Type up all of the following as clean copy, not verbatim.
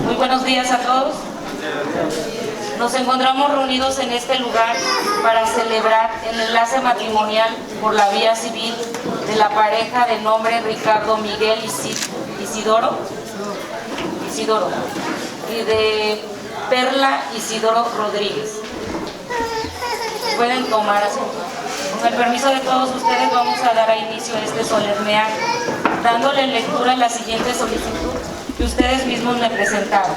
Muy buenos días a todos. Nos encontramos reunidos en este lugar para celebrar el enlace matrimonial por la vía civil de la pareja de nombre Ricardo Miguel Isidoro y de Perla Isidoro Rodríguez. Pueden tomar asiento. Con el permiso de todos ustedes vamos a dar inicio a este solemne acto, dándole lectura a la siguiente solicitud que ustedes mismos me presentaron,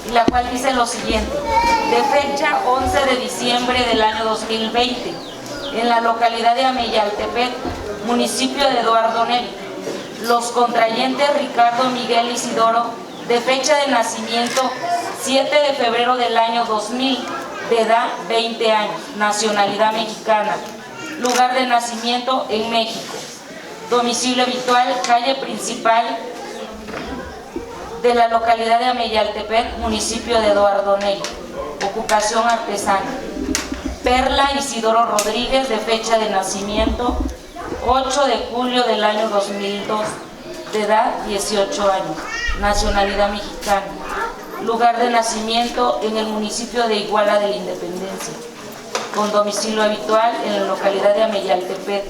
y la cual dice lo siguiente: de fecha 11 de diciembre del año 2020, en la localidad de Ameyaltepec, municipio de Eduardo Neri, los contrayentes Ricardo Miguel Isidoro, de fecha de nacimiento 7 de febrero del año 2000, de edad 20 años, nacionalidad mexicana, lugar de nacimiento en México, domicilio habitual, calle principal de la localidad de Ameyaltepec, municipio de Eduardo Neri, ocupación artesana. Perla Isidoro Rodríguez, de fecha de nacimiento 8 de julio del año 2002, de edad 18 años, nacionalidad mexicana, lugar de nacimiento en el municipio de Iguala de la Independencia, con domicilio habitual en la localidad de Ameyaltepec,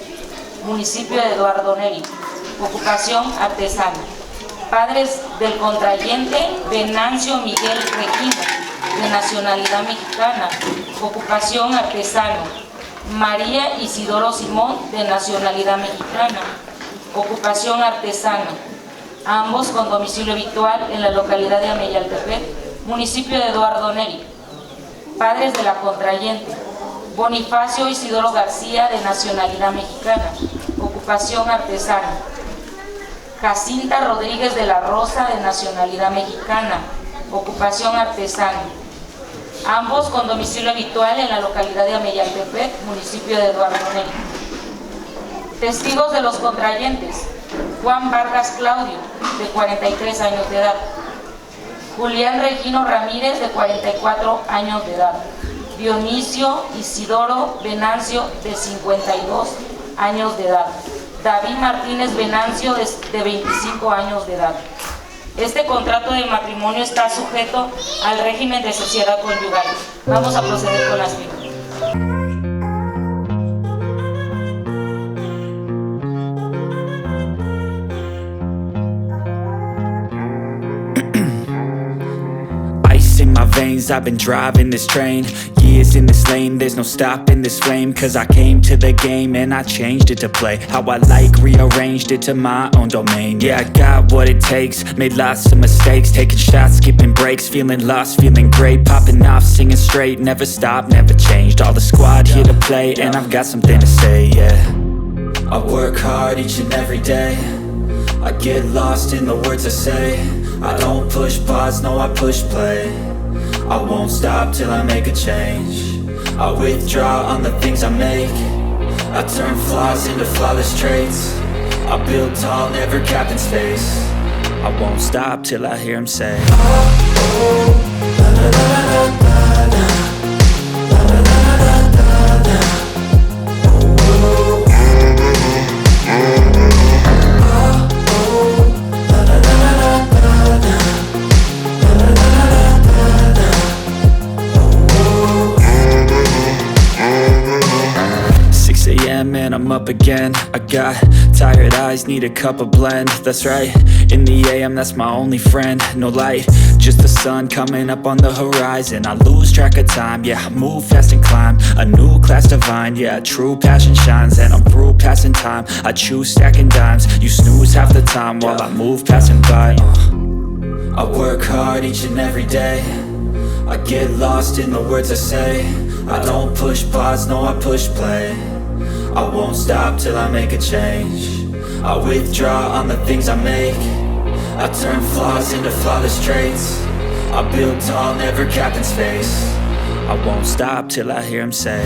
municipio de Eduardo Neri, ocupación artesana. Padres del contrayente Venancio Miguel Regina, de nacionalidad mexicana, ocupación artesana. María Isidoro Simón, de nacionalidad mexicana, ocupación artesana. Ambos con domicilio habitual en la localidad de Ameyaltepec, municipio de Eduardo Neri. Padres de la contrayente: Bonifacio Isidoro García, de nacionalidad mexicana, ocupación artesana. Jacinta Rodríguez de la Rosa, de nacionalidad mexicana, ocupación artesana. Ambos con domicilio habitual en la localidad de Ameyaltepec, municipio de Eduardo Neri. Testigos de los contrayentes: Juan Vargas Claudio, de 43 años de edad. Julián Regino Ramírez, de 44 años de edad. Dionisio Isidoro Venancio, de 52 años de edad. David Martínez Venancio, de 25 años de edad. Este contrato de matrimonio está sujeto al régimen de sociedad conyugal. Vamos a proceder con las firmas. In my veins, I've been driving this train. Years in this lane, there's no stopping this flame. Cause I came to the game and I changed it to play how I like, rearranged it to my own domain. Yeah, I got what it takes, made lots of mistakes, taking shots, skipping breaks, feeling lost, feeling great, popping off, singing straight, never stopped, never changed. All the squad here to play and I've got something to say, yeah. I work hard each and every day, I get lost in the words I say. I don't push pause, no I push play. I won't stop till I make a change. I withdraw on the things I make. I turn flaws into flawless traits. I build tall, never capped in space. I won't stop till I hear him say, oh, oh, la la la la la la, la la la la la la, oh, oh, and I'm up again. I got tired eyes, need a cup of blend. That's right, in the AM, that's my only friend. No light, just the sun coming up on the horizon. I lose track of time, yeah, I move fast and climb a new class divine, yeah, true passion shines. And I'm through passing time, I choose stacking dimes. You snooze half the time while I move passing by. I work hard each and every day, I get lost in the words I say. I don't push pause, no I push play. I won't stop till I make a change. I withdraw on the things I make. I turn flaws into flawless traits. I build tall, never capped in space. I won't stop till I hear him say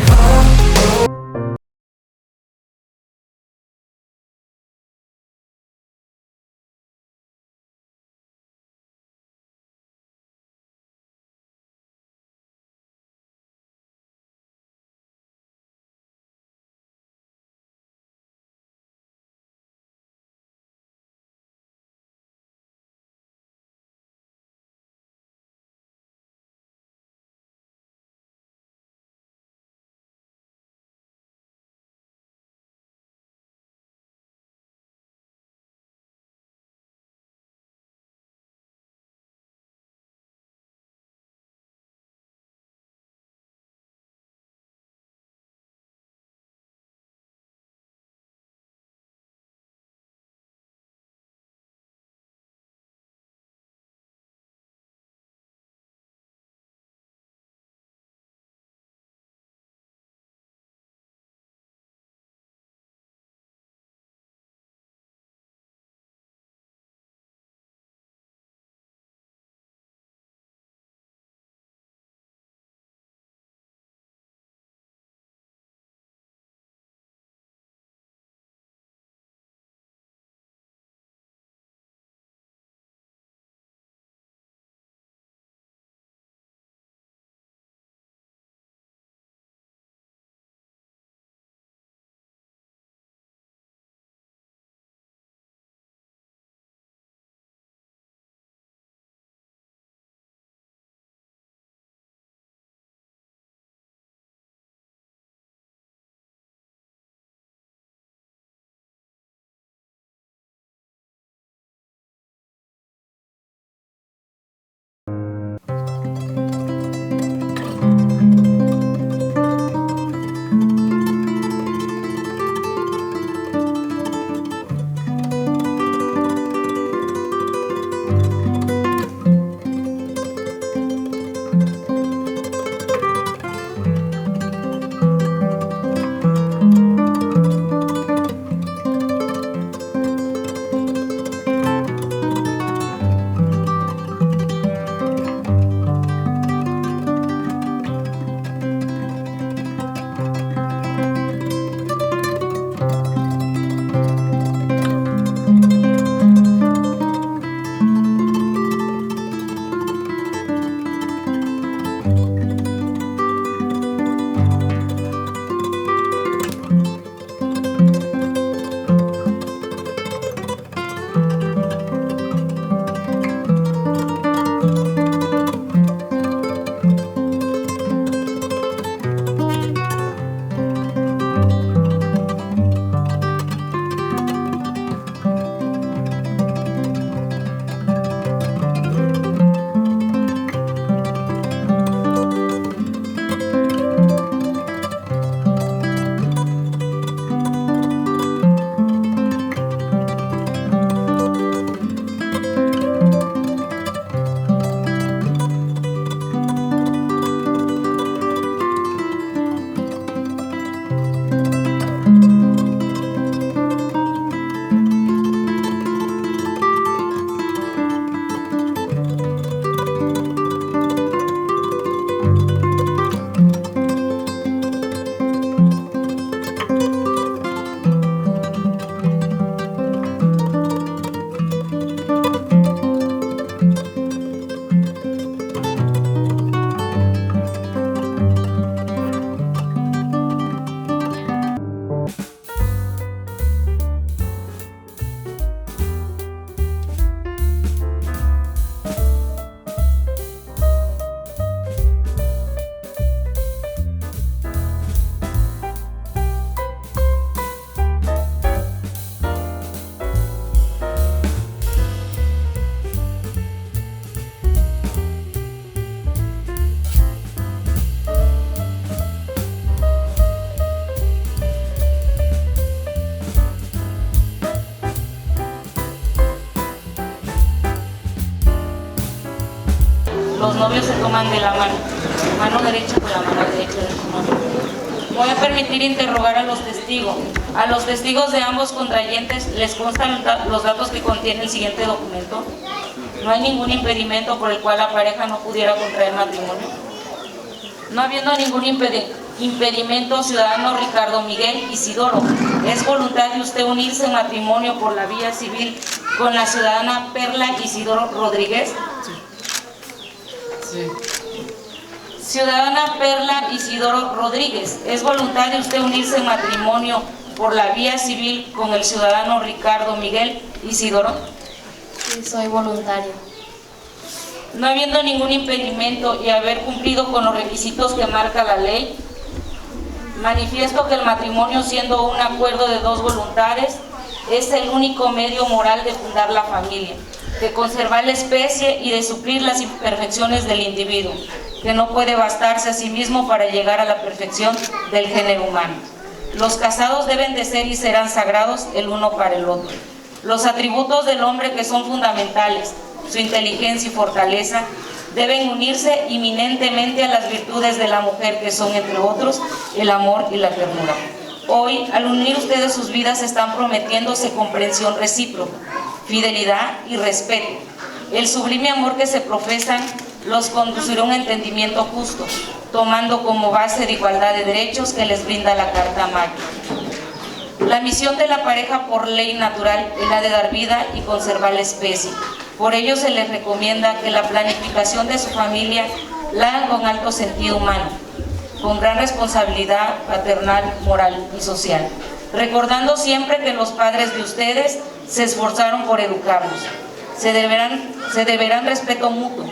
Los novios se toman de la mano derecha con la mano derecha de su novio. Voy a permitir interrogar a los testigos. A los testigos de ambos contrayentes les constan los datos que contiene el siguiente documento. No hay ningún impedimento por el cual la pareja no pudiera contraer matrimonio. No habiendo ningún impedimento, ciudadano Ricardo Miguel Isidoro, ¿es voluntad de usted unirse en matrimonio por la vía civil con la ciudadana Perla Isidoro Rodríguez? Sí. Ciudadana Perla Isidoro Rodríguez, ¿es voluntad de usted unirse en matrimonio por la vía civil con el ciudadano Ricardo Miguel Isidoro? Sí, soy voluntario. No habiendo ningún impedimento y haber cumplido con los requisitos que marca la ley, manifiesto que el matrimonio, siendo un acuerdo de dos voluntades, es el único medio moral de fundar la familia, de conservar la especie y de suplir las imperfecciones del individuo, que no puede bastarse a sí mismo para llegar a la perfección del género humano. Los casados deben de ser y serán sagrados el uno para el otro. Los atributos del hombre, que son fundamentales, su inteligencia y fortaleza, deben unirse inminentemente a las virtudes de la mujer, que son, entre otros, el amor y la ternura. Hoy, al unir ustedes sus vidas, están prometiéndose comprensión recíproca, fidelidad y respeto. El sublime amor que se profesan los conducirá a un entendimiento justo, tomando como base de igualdad de derechos que les brinda la Carta Magna. La misión de la pareja por ley natural es la de dar vida y conservar la especie. Por ello se les recomienda que la planificación de su familia la hagan con alto sentido humano, con gran responsabilidad paternal, moral y social, recordando siempre que los padres de ustedes se esforzaron por educarlos. Se deberán respeto mutuo,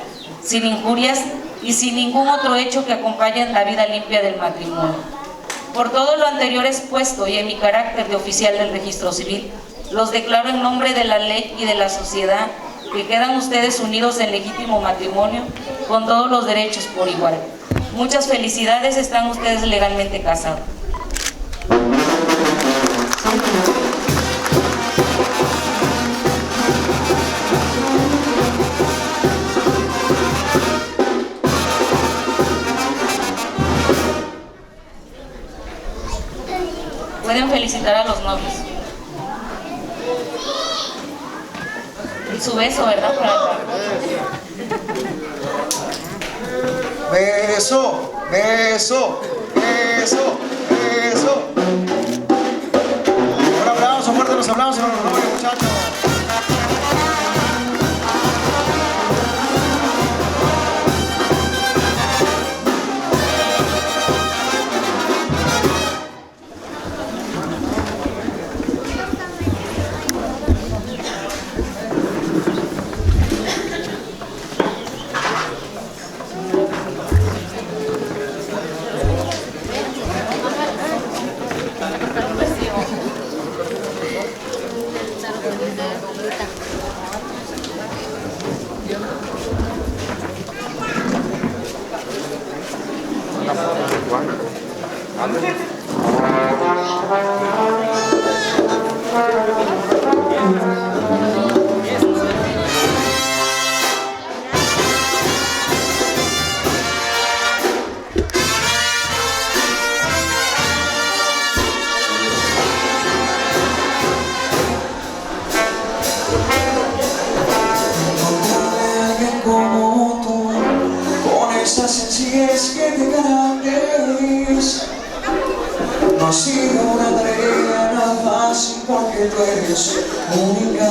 sin injurias y sin ningún otro hecho que acompañe la vida limpia del matrimonio. Por todo lo anterior expuesto y en mi carácter de oficial del registro civil, los declaro en nombre de la ley y de la sociedad que quedan ustedes unidos en legítimo matrimonio con todos los derechos por igual. Muchas felicidades, están ustedes legalmente casados. Pueden felicitar a los novios. Y su beso, ¿verdad? Beso, beso, beso, beso. Un aplauso, fuerte los aplausos a los novios, muchachos. No ha sido una tarea nada fácil porque tú eres única.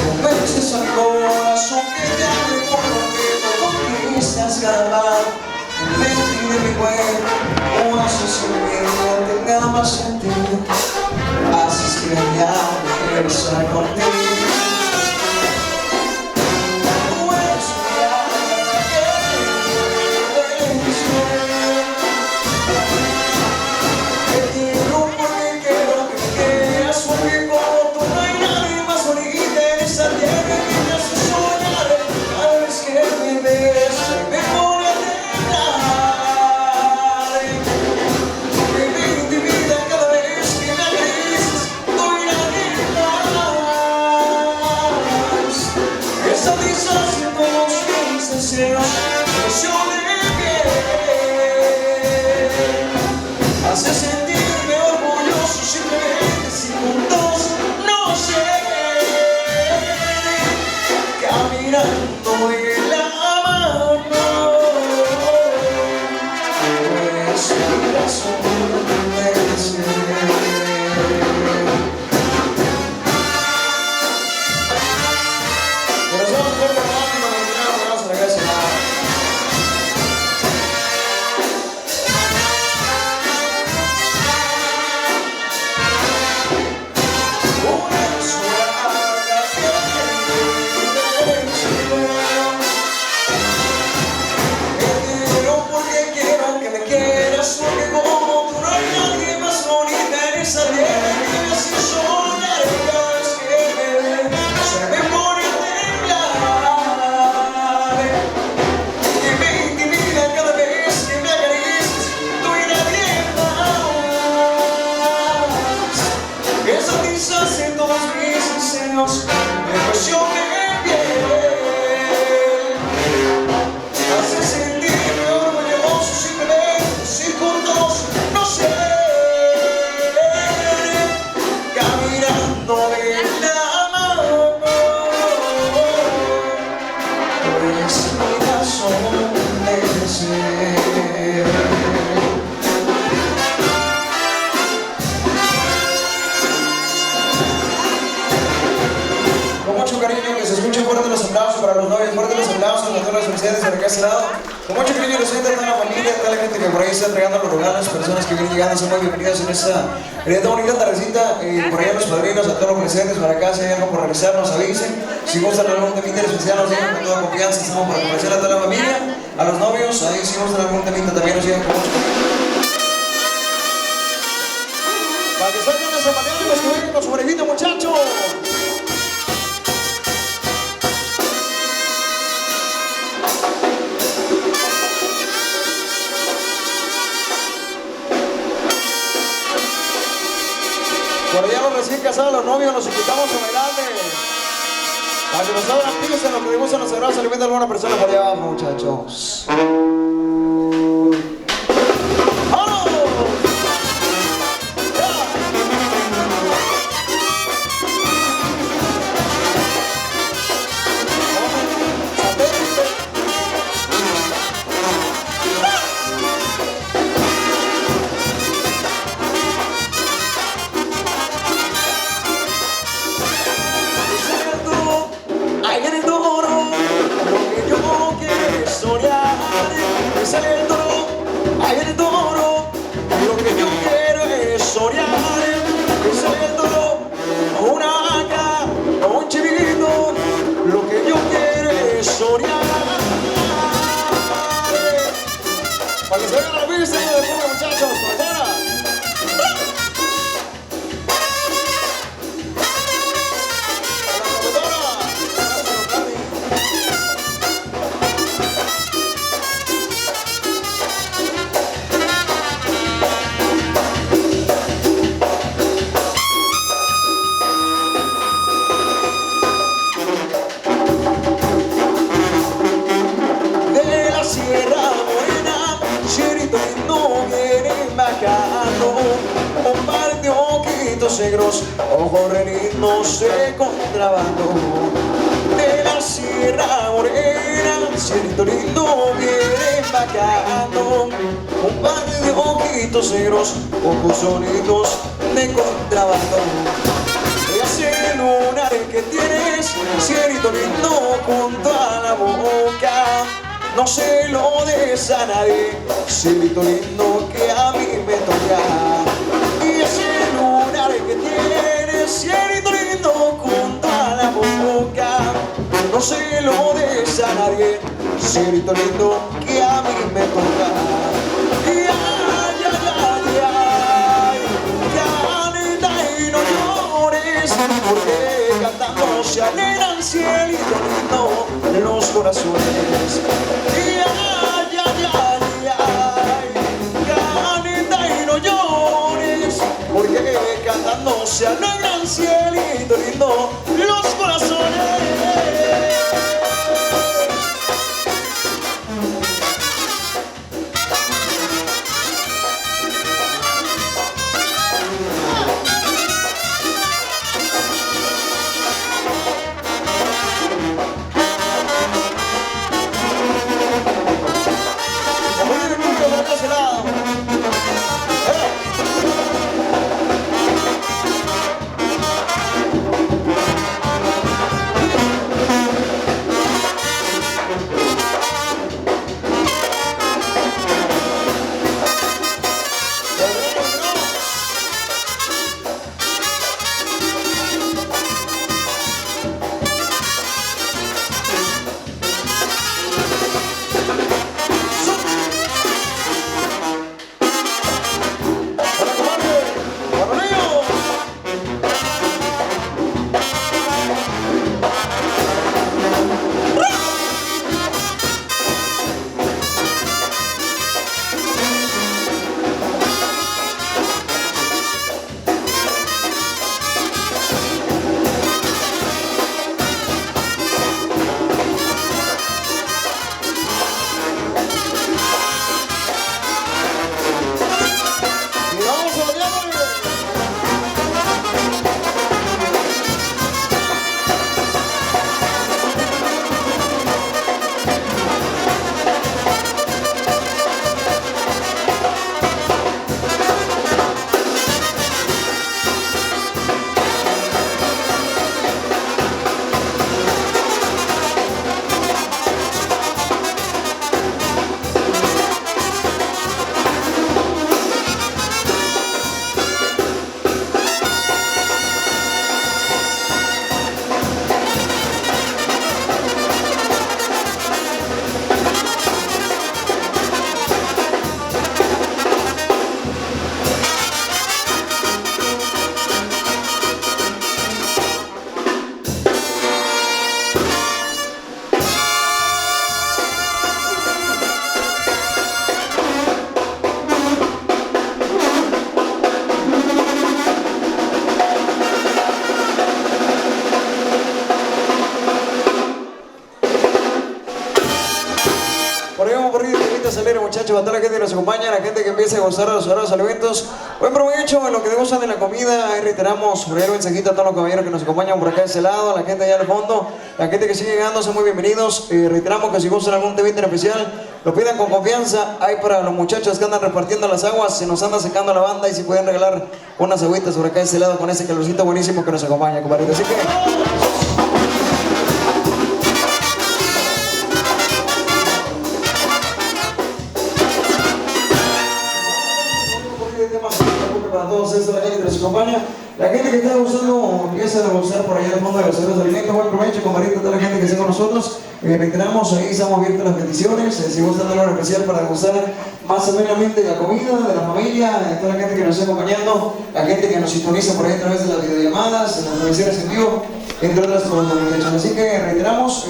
Convences al corazón que te ame por lo que tú conquistas cada en mente de mi cuerpo. Una sensibilidad tenga más sentido. Haces que ya me quiero estar contigo. Satisfacen todos mis deseos, yo de piel. hacer. Con mucho cariño, que se escuchen fuerte los aplausos para los novios, fuerte los aplausos a todas las felicidades de este lado. Con mucho cariño les siento a toda la familia, a toda la gente que por ahí está entregando los regalos, personas que vienen llegando, son muy bienvenidos en esta bonita tardecita. Por allá los padrinos, a todos los presentes, para acá, si hay algo por realizar, nos avisen. Si gustan algún temita especial, nos digan con toda confianza, estamos para complacer a toda la familia. A los novios, ahí si gustan algún temita también nos digan con mucho cariño. Para que salgan de zapatear y los que vengan con su orejita, muchachos. Por allá los recién casados, los novios, los invitamos a bailarle. Para que nos abran pista en lo que les gustan los abrazos, le venden a alguna persona por allá abajo, muchachos. Para que se vean la vista y de fuego, muchachos, afuera. De la Sierra Morena, Cherito lindo viene bajando, un par de ojitos negros, ojos re lindos de contrabando. De la Sierra Morena, Cherito lindo viene bajando, un par de ojitos negros, ojos sonidos de contrabando. Ese lunar que tienes, Cierito lindo junto a la boca, no se lo des a nadie, Cierito lindo que a mí me toca. Y ese lunar que tienes, Cierito lindo junto a la boca, no se lo des a nadie, Cierito lindo que a mí me toca. Y ay, ay, ay, ay, Canita y no llores, porque cantando se alegran, Cielito lindo, los corazones. Y ay, ay, ay, ay, Canita y no llores, porque cantando se alegran, Cielito lindo, los corazones. que salir, muchachos, para toda la gente que nos acompaña, la gente que empiece a gozar de los horarios alimentos. Buen provecho en lo que gozan de la comida. Ahí reiteramos un mensajito a todos los caballeros que nos acompañan por acá de ese lado, la gente allá al fondo, la gente que sigue llegando, son muy bienvenidos. Reiteramos que si gustan algún tema especial, lo pidan con confianza. Hay para los muchachos que andan repartiendo las aguas, se nos anda secando la banda y si pueden regalar unas agüitas por acá de ese lado con ese calorcito buenísimo que nos acompaña, compadre. Así que... para todos estos, la gente que nos acompaña, la gente que está gustando, empieza a gustar por allá al fondo de los cerros de alimentos. Buen provecho, compadrito, toda la gente que está con nosotros. Reiteramos, ahí estamos abiertos las peticiones. Si gustan algo especial para gustar más amenamente de la comida, de la familia, toda la gente que nos está acompañando, la gente que nos sintoniza por ahí a través de las videollamadas, las transmisiones en vivo, entre otras cosas. Así que reiteramos,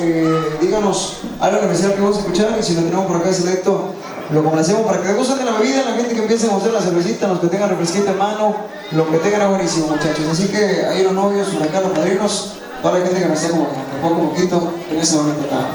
díganos algo especial que vamos a escuchar y si lo tenemos por acá selecto, lo complacemos para que gusten de la bebida, la gente que empiece a mostrar la cervecita, los que tengan refresquito en mano, lo que tengan es buenísimo, muchachos. Así que ahí los novios, por acá los padrinos, toda la gente que me está como poco a poquito en ese momento acá.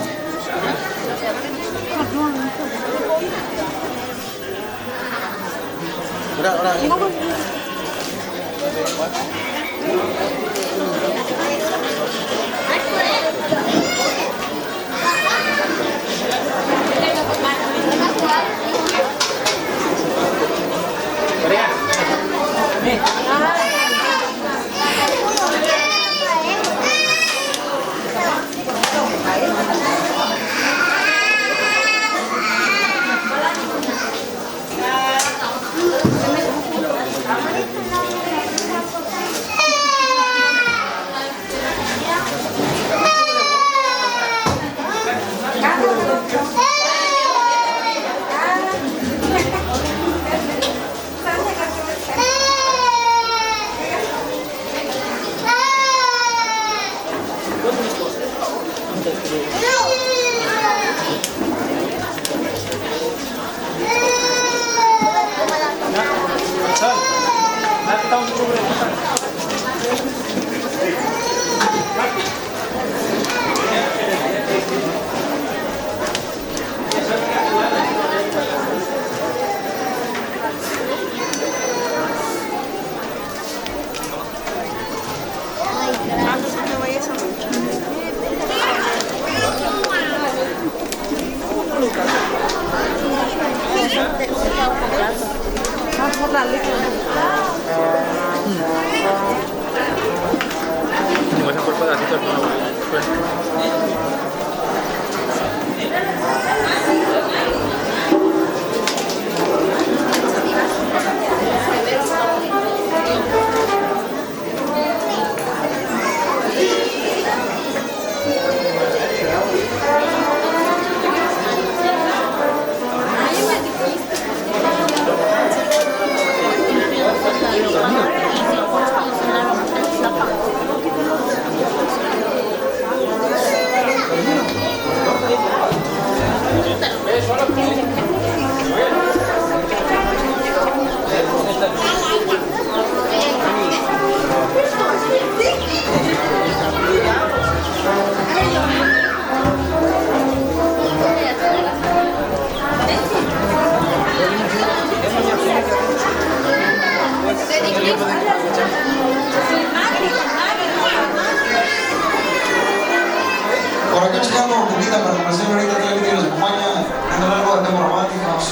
Por acá llegamos un poquito para conocer ahorita todo el que nos acompaña, dando algo de temas románticos,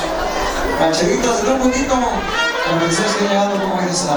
rancheritas, de un poquito, como decías que llegando un poco más a...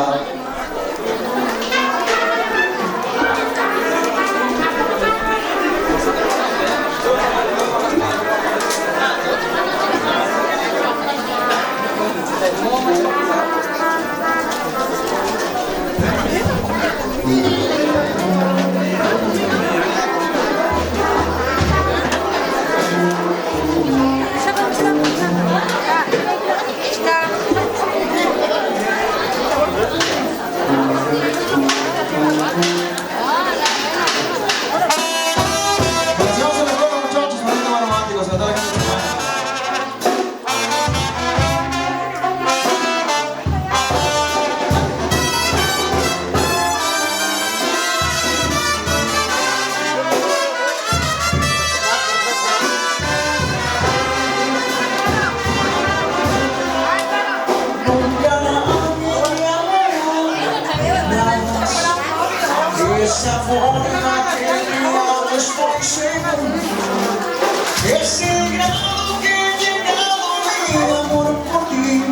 esa forma que no estoy seguro. Es el grado que he llegado mi amor por ti.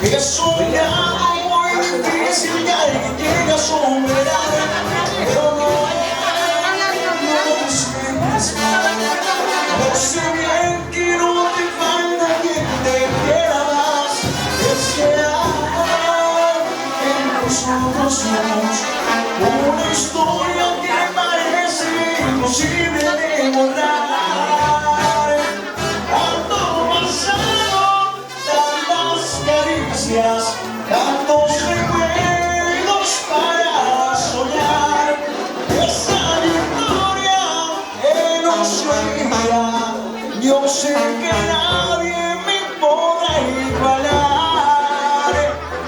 Es un grado muy difícil ya que llega a superar. Pero no te sientes mal. Yo sé bien que no te falta quien te quiera más. Es que en nosotros somos una historia que parece imposible de borrar. Tanto pasado, tantas caricias, tantos recuerdos para soñar. Esa victoria que nos olvida, yo sé que nadie me podrá igualar.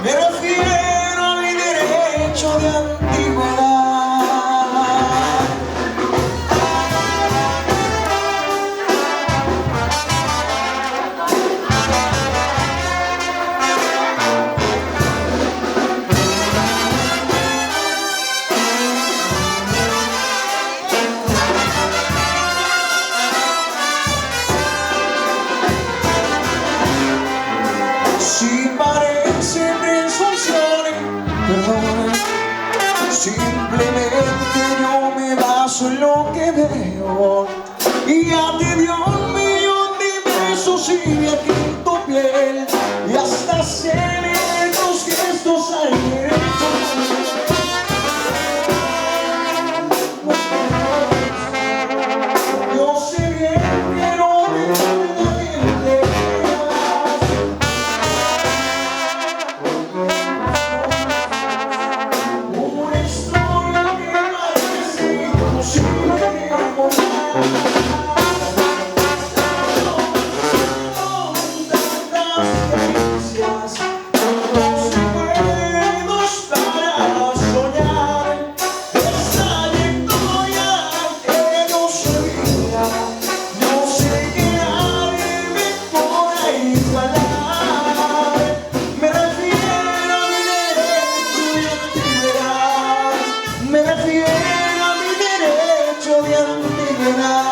Me refiero a mi derecho de antigüedad. Si parece presunción, perdón, simplemente yo me baso en lo que veo. Y ya te dio 1.000.000 de besos y me ha quitado piel. Y hasta se leen tus gestos al derecho. Yo sé bien que no me falta quien te quiera más. Una historia que parece imposible de borrar. Tantas caricias, tantos recuerdos para soñar. Esa victoria que nos olvida, yo sé que nadie me podrá igualar. Me refiero a mi derecho de antigüedad. Me refiero a mi derecho de antigüedad.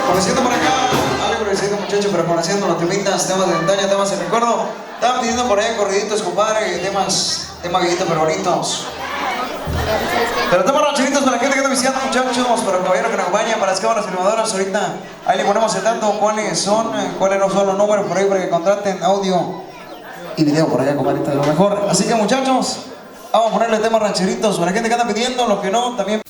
Conociendo por acá, algo parecido muchachos, pero conociendo los temitas, temas de antaño, temas de recuerdo. Estaban pidiendo por ahí corriditos, compadre, temas viejitos pero bonitos. Pero temas rancheritos para la gente que está visitando, muchachos, para el caballero que nos acompaña, para las cámaras filmadoras. Ahorita ahí le ponemos el dato, cuáles no son los números por ahí para que contraten audio y video por allá, compadre, de lo mejor. Así que muchachos, vamos a ponerle temas rancheritos para la gente que anda pidiendo, los que no, también.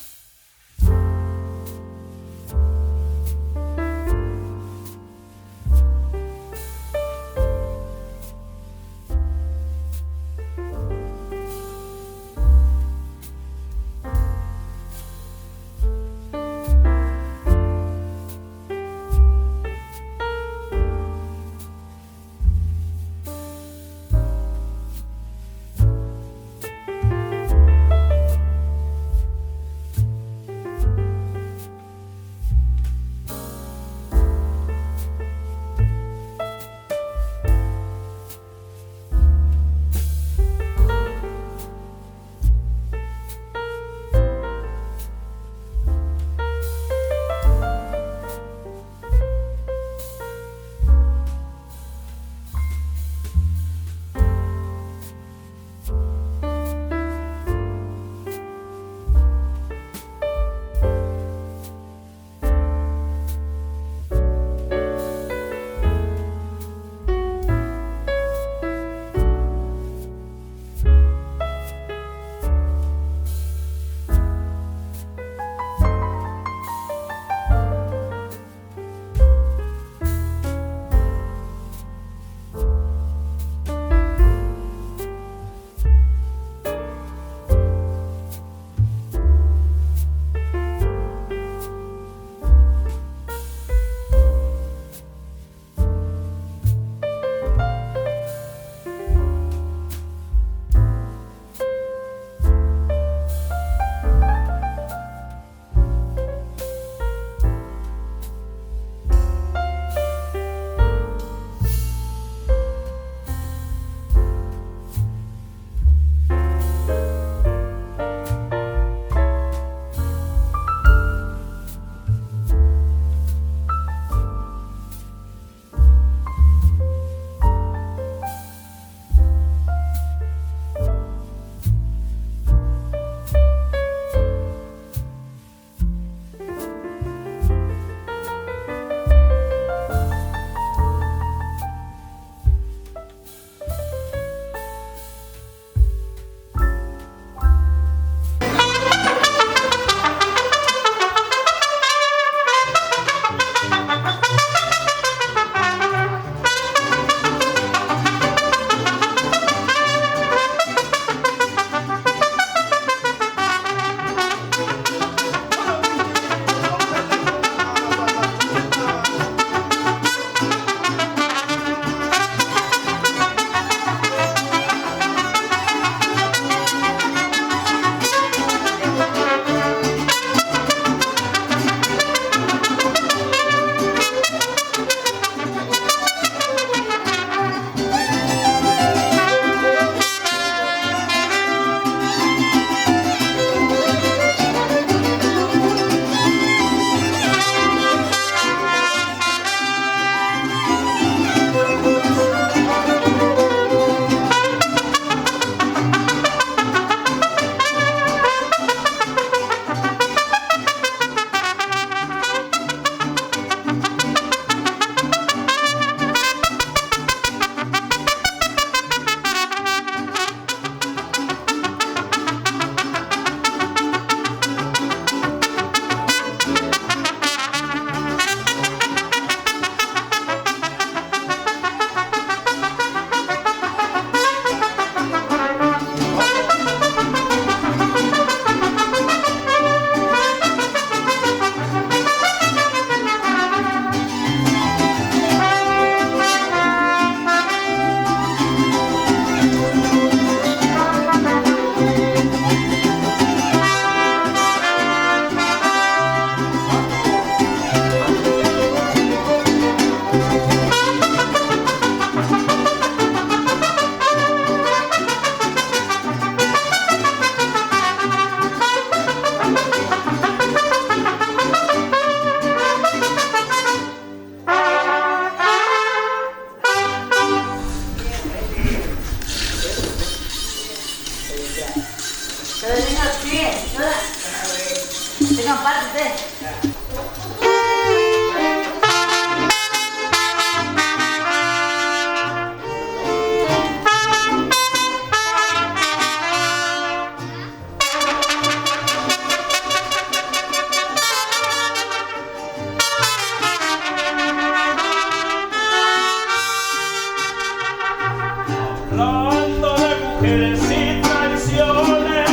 Hablando de mujeres y traiciones,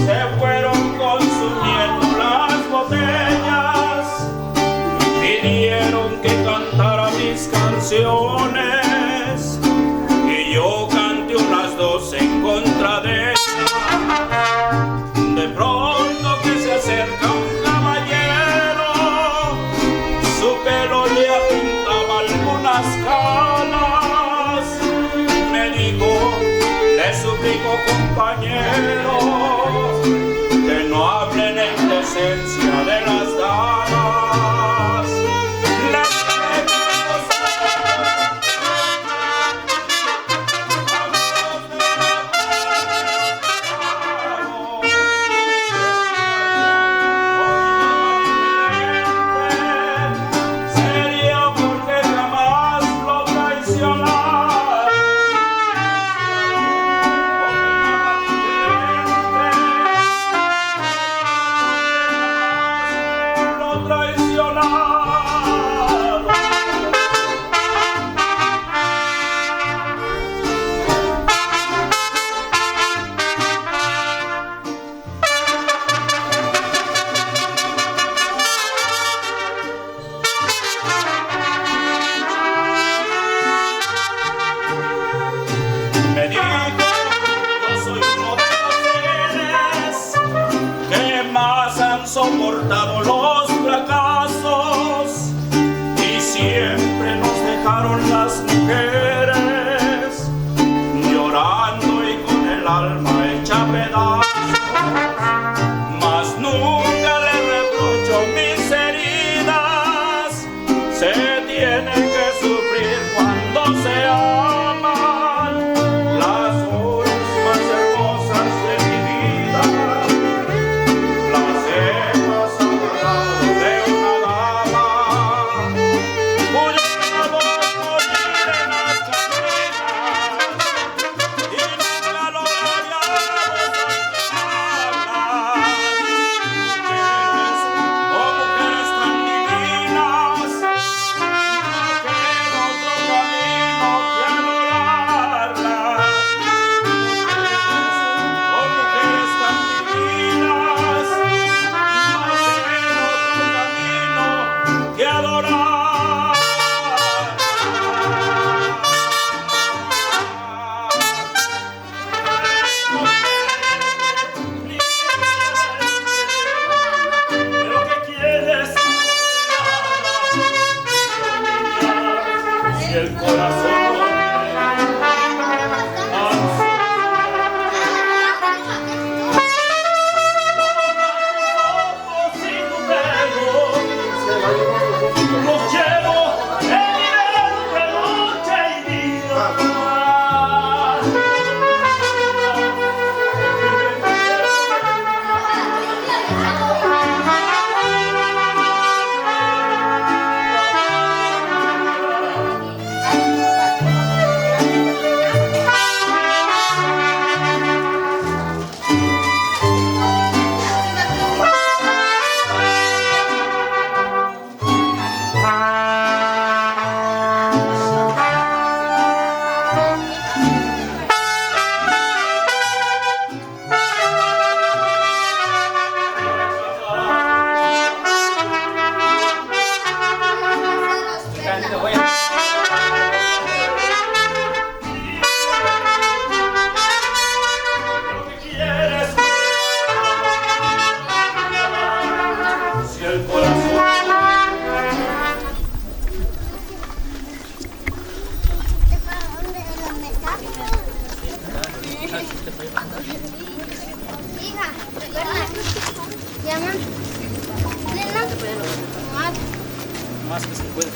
se fueron consumiendo las botellas, pidieron que cantara mis canciones y yo canté unas dos en contra de ellas. De pronto que se acerca un caballero, su pelo le apuntaba algunas canas. Me dijo, le suplico compañero, que no hablen en presencia de las damas. Les sería porque jamás lo traicionar. Lo traicionar. Me dijo, yo soy uno de los seres que más han soportado los fracasos y siempre nos dejaron las mujeres llorando y con el alma hecha pedazos. Mas nunca le reprocho mis heridas, se tiene que sufrir cuando se aman. Las horas más hermosas de mi vida las he pasado de una dama cuya voz morir en las cadenas y nunca lograría desollarlas. Oh, mujeres tan divinas, no queda otro camino que adorarlas. Oh, mujeres tan divinas, no queda otro camino que adorarlas. Pero ¿qué quieres? Si el corazón los llevo en mi mente noche y día. Lo que quieres, si el corazón Hija, recuerda. Llama. Nena. Más que se puede.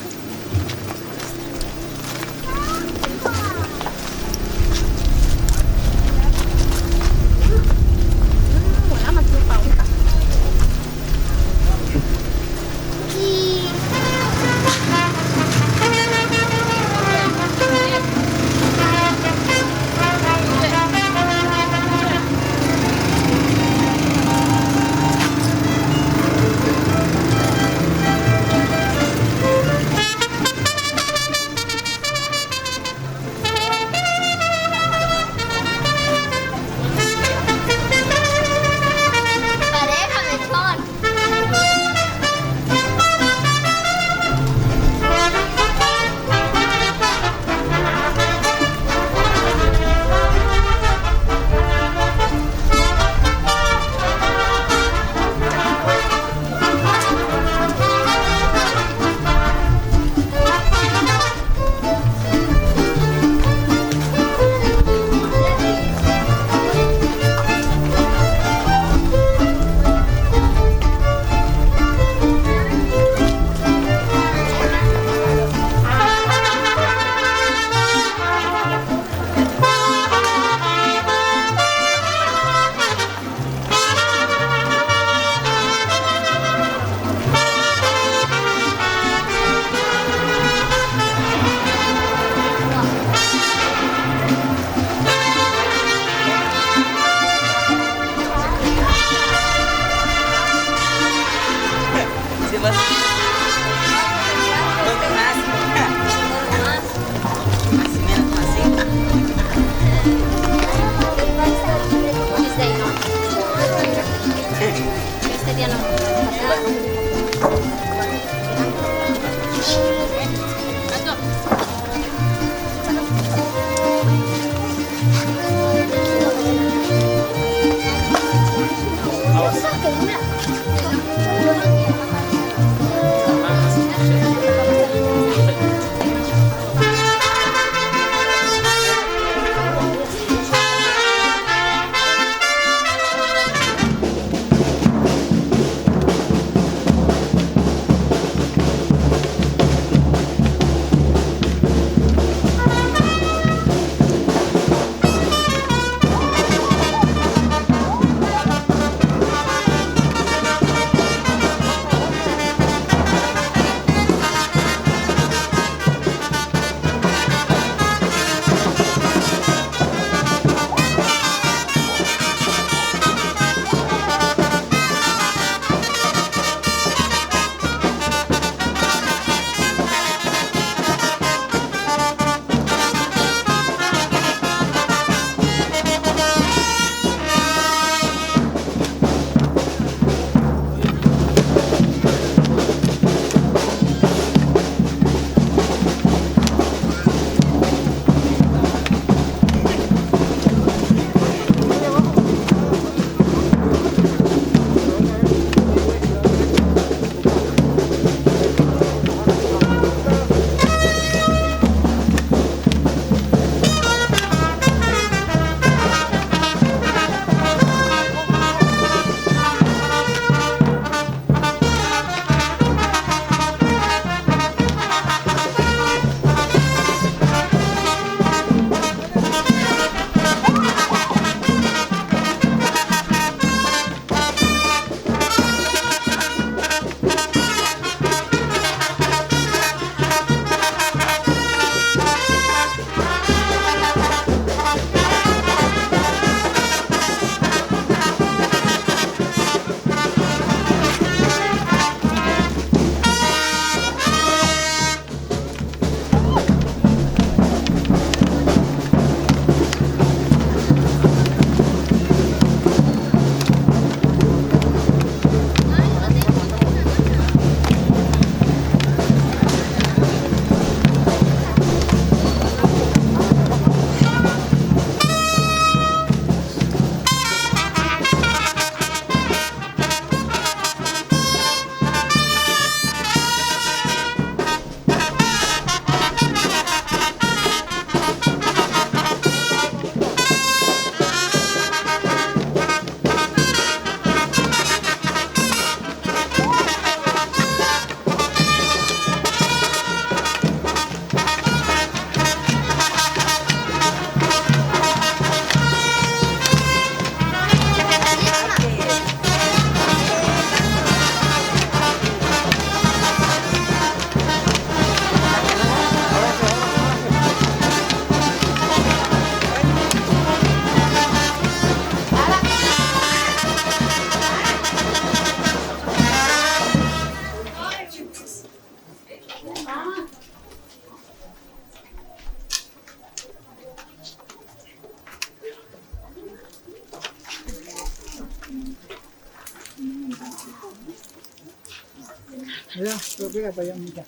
Mira, pero pega para allá, mira.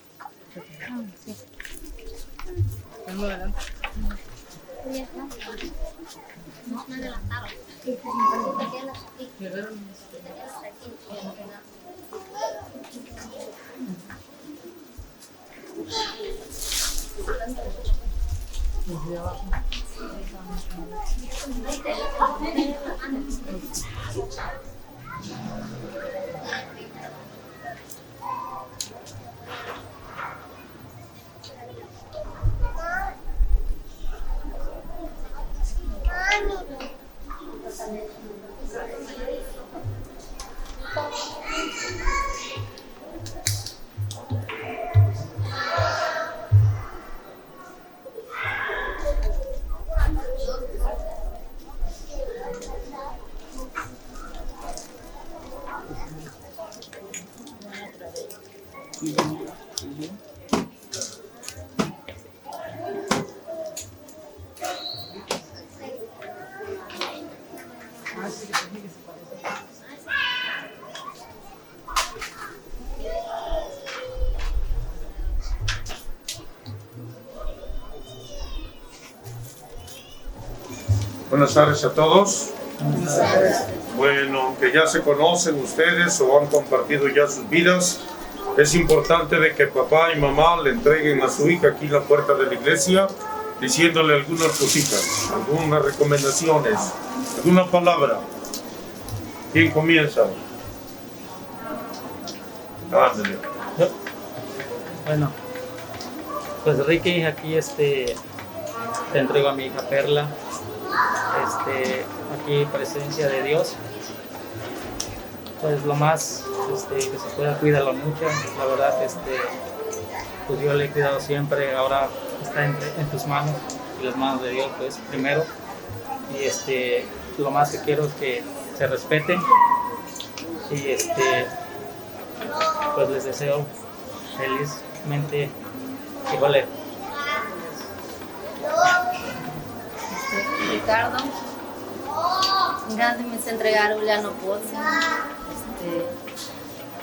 Vengo adelante. Me adelantaron. Desde abajo. Buenas tardes a todos. Bueno, aunque ya se conocen ustedes o han compartido ya sus vidas, es importante de que papá y mamá le entreguen a su hija aquí en la puerta de la iglesia, diciéndole algunas cositas, algunas recomendaciones, alguna palabra. ¿Quién comienza? Ándale. Bueno, pues Ricky, aquí te entrego a mi hija Perla, aquí presencia de Dios, pues lo más que se pueda, cuídalo mucho, la verdad, pues yo le he cuidado siempre, ahora está en tus manos y las manos de Dios, pues primero, y lo más que quiero es que se respeten y pues les deseo felizmente, híjole. Ricardo, grande me se entregaron ya no puedo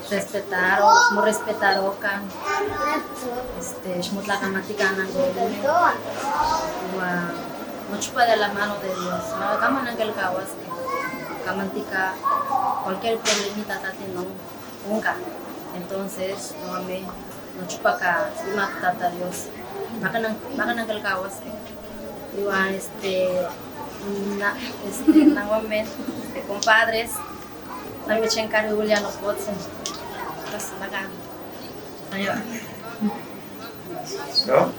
respetar o respetar oca la gramática no chupa de la mano de Dios no caman en el caguas camantica cualquier problemita no nunca entonces no chupa acá y matata Dios macan en el caguas igual compadres también me encargo ya los bots ¿No?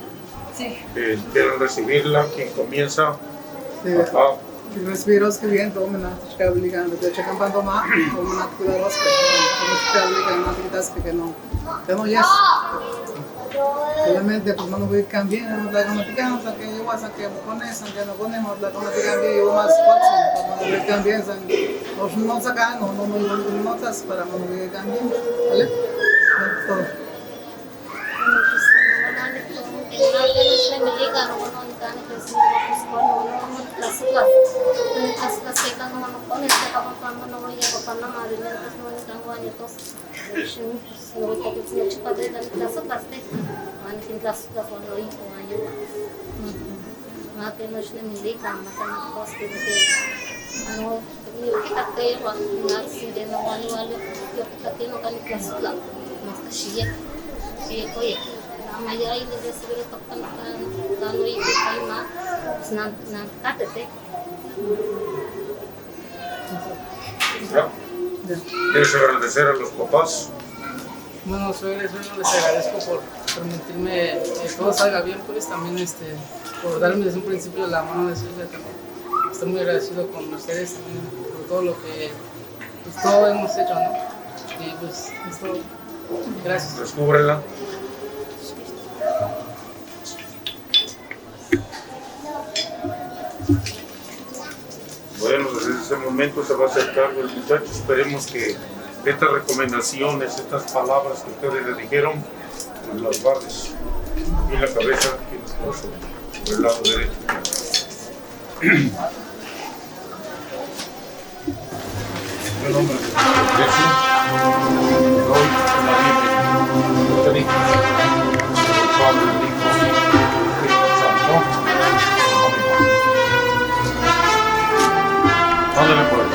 sí ¿Quieren recibirla? ¿Quién comienza? Sí. Papá. Respiros que bien, todo me nace que obligan, de hecho campan toma, como una cuidados que obligan, no quitas que no ya solamente pues no voy a cambiar la gramática, o sea que yo voy a que pones, aunque no ponemos la gramática bien, yo más fácil, no voy a cambiar, los no sacan, no notas para no voy a cambiar, ¿vale? Todo. ¿Quieres agradecer a los papás? Bueno, les agradezco por permitirme que todo salga bien, pues también por darme desde un principio la mano de su hija también. Estoy muy agradecido con ustedes también por todo lo que pues, todo hemos hecho, ¿no? Y pues esto, gracias. Descúbrela. Bueno, desde ese momento se va a hacer cargo el muchacho. Esperemos que estas recomendaciones, estas palabras que ustedes le dijeron, pues las guardes. Y en la cabeza, aquí por el lado derecho. El nombre de Jesús, doy la Biblia. Te digo, el Padre, el Hijo, el Espíritu Santo. Ándale por ahí.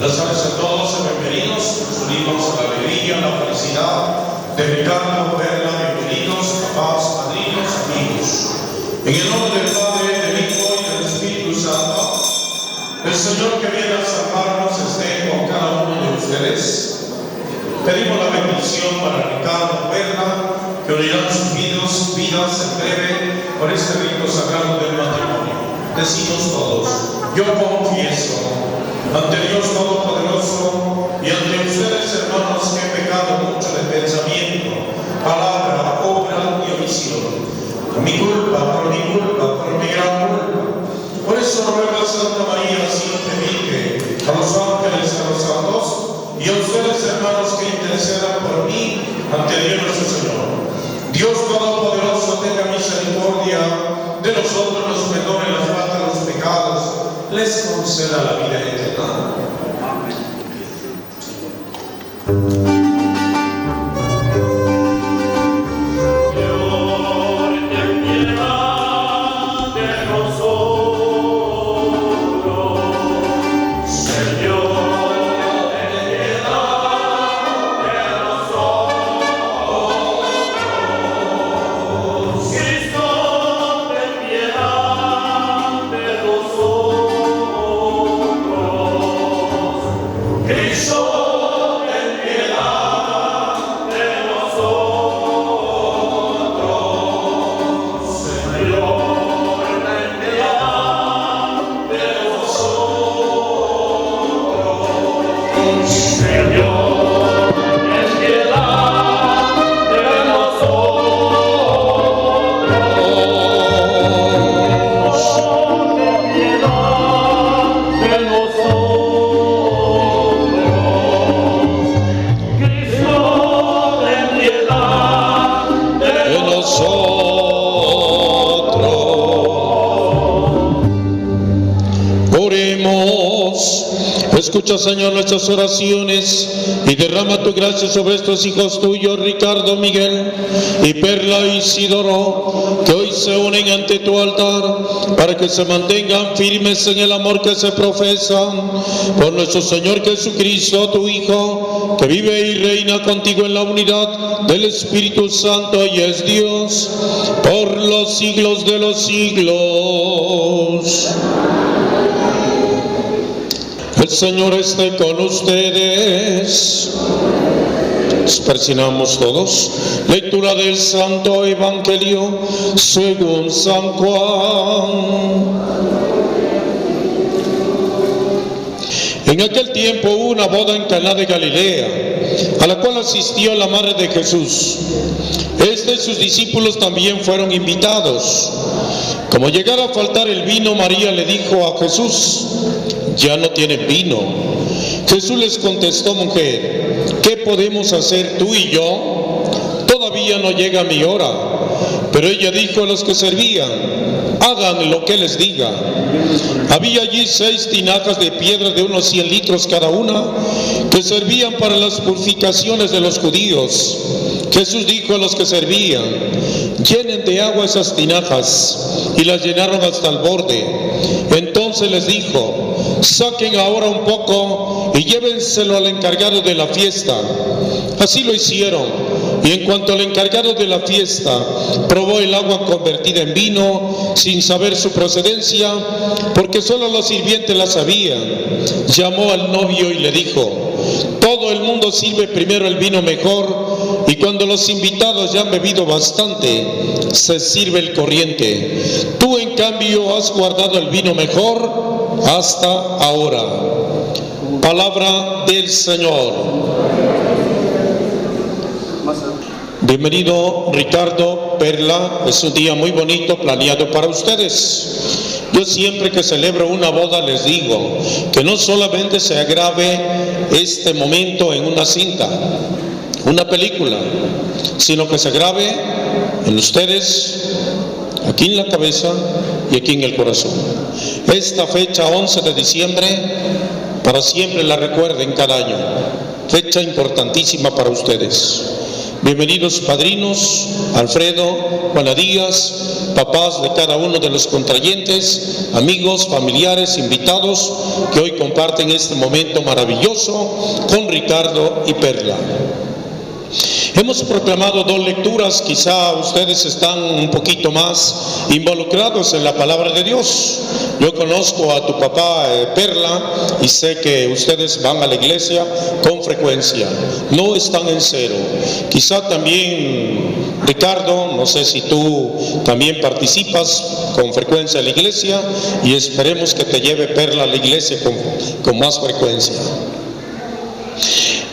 Buenas tardes a todos, bienvenidos. Nos unimos a la alegría, a la felicidad de Ricardo, Perla, bienvenidos, papás, padrinos, amigos. En el nombre del Padre, del Hijo y del Espíritu Santo, el Señor que viene a salvarnos esté con cada uno de ustedes. Pedimos la bendición para Ricardo, Perla, que unirán sus vidas en breve por este rito sagrado del matrimonio. Decimos todos: yo confieso ante Dios Todopoderoso y ante ustedes, hermanos, que he pecado mucho de pensamiento, palabra, obra y omisión. Por mi culpa, por mi gran culpa. Por eso ruego a Santa María, siempre Virgen, a los ángeles, a los santos, y a ustedes, hermanos, que intercedan por mí ante Dios nuestro Señor. Dios Todopoderoso tenga misericordia de nosotros, nos perdone las faltas, los pecados, les conceda la vida eterna. Escucha, Señor, nuestras oraciones y derrama tu gracia sobre estos hijos tuyos, Ricardo, Miguel y Perla Isidoro, que hoy se unen ante tu altar para que se mantengan firmes en el amor que se profesan por nuestro Señor Jesucristo, tu Hijo, que vive y reina contigo en la unidad del Espíritu Santo y es Dios por los siglos de los siglos. El Señor esté con ustedes. Nos persinamos todos. Lectura del Santo Evangelio según San Juan. En aquel tiempo hubo una boda en Caná de Galilea, a la cual asistió la madre de Jesús. Este y sus discípulos también fueron invitados. Como llegara a faltar el vino, María le dijo a Jesús: ya no tienen vino. Jesús les contestó: mujer, ¿qué podemos hacer tú y yo? Todavía no llega mi hora. Pero ella dijo a los que servían: hagan lo que les diga. Había allí 6 tinajas de piedra de unos 100 litros cada una, que servían para las purificaciones de los judíos. Jesús dijo a los que servían: llenen de agua esas tinajas, y las llenaron hasta el borde. Entonces les dijo: saquen ahora un poco y llévenselo al encargado de la fiesta. Así lo hicieron, y en cuanto el encargado de la fiesta probó el agua convertida en vino, sin saber su procedencia, porque solo los sirvientes la sabían, llamó al novio y le dijo: todo el mundo sirve primero el vino mejor, y cuando los invitados ya han bebido bastante, se sirve el corriente. Tú, en cambio, has guardado el vino mejor hasta ahora. Palabra del Señor. Bienvenido, Ricardo, Perla. Es un día muy bonito planeado para ustedes. Yo siempre que celebro una boda les digo que no solamente se grabe este momento en una cinta, una película, sino que se grabe en ustedes, aquí en la cabeza y aquí en el corazón. Esta fecha 11 de diciembre para siempre la recuerden cada año. Fecha importantísima para ustedes. Bienvenidos padrinos, Alfredo, Juana Díaz, papás de cada uno de los contrayentes, amigos, familiares, invitados que hoy comparten este momento maravilloso con Ricardo y Perla. Hemos proclamado 2 lecturas, quizá ustedes están un poquito más involucrados en la palabra de Dios. Yo conozco a tu papá Perla y sé que ustedes van a la iglesia con frecuencia, no están en cero. Quizá también Ricardo, no sé si tú también participas con frecuencia en la iglesia, y esperemos que te lleve Perla a la iglesia con más frecuencia.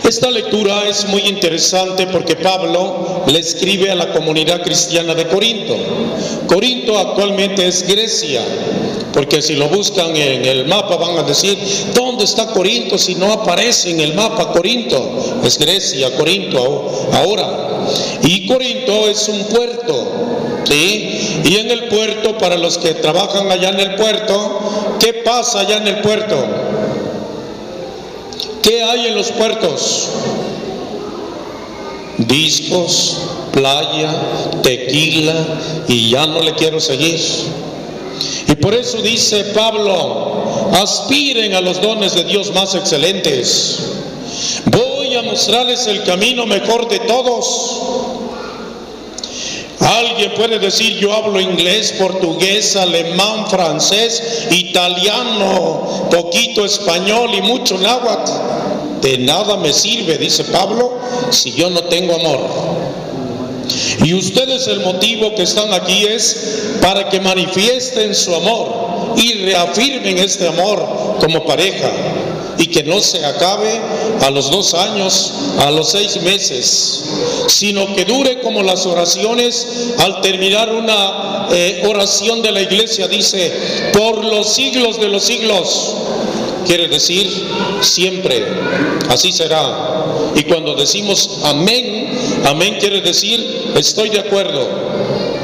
Esta lectura es muy interesante porque Pablo le escribe a la comunidad cristiana de Corinto. Corinto actualmente es Grecia, porque si lo buscan en el mapa van a decir, ¿dónde está Corinto? Si no aparece en el mapa Corinto, es Grecia, Corinto ahora. Y Corinto es un puerto, ¿sí? Y en el puerto, para los que trabajan allá en el puerto, ¿qué pasa allá en el puerto? ¿Qué hay en los puertos? Discos, playa, tequila, y ya no le quiero seguir. Y por eso dice Pablo, aspiren a los dones de Dios más excelentes. Voy a mostrarles el camino mejor de todos. Alguien puede decir, yo hablo inglés, portugués, alemán, francés, italiano, poquito español y mucho náhuatl. De nada me sirve, dice Pablo, si yo no tengo amor. Y ustedes, el motivo que están aquí es para que manifiesten su amor y reafirmen este amor como pareja, y que no se acabe a los 2 años, a los 6 meses, sino que dure como las oraciones. Al terminar una oración de la iglesia dice, por los siglos de los siglos. Quiere decir siempre, así será. Y cuando decimos amén, amén quiere decir estoy de acuerdo,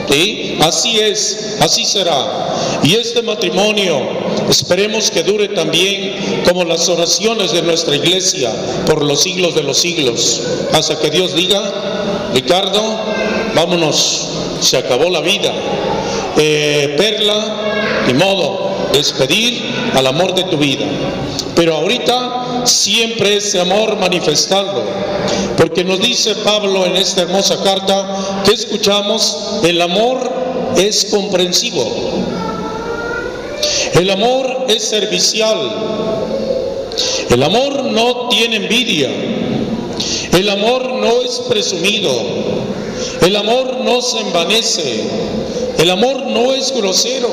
¿sí? Así es, así será. Y este matrimonio esperemos que dure también como las oraciones de nuestra iglesia por los siglos de los siglos, hasta que Dios diga, Ricardo, vámonos, se acabó la vida. Perla, ni modo, despedir al amor de tu vida. Pero ahorita siempre ese amor manifestarlo, porque nos dice Pablo en esta hermosa carta que escuchamos, el amor es comprensivo, el amor es servicial, el amor no tiene envidia, el amor no es presumido, el amor no se envanece, el amor no es grosero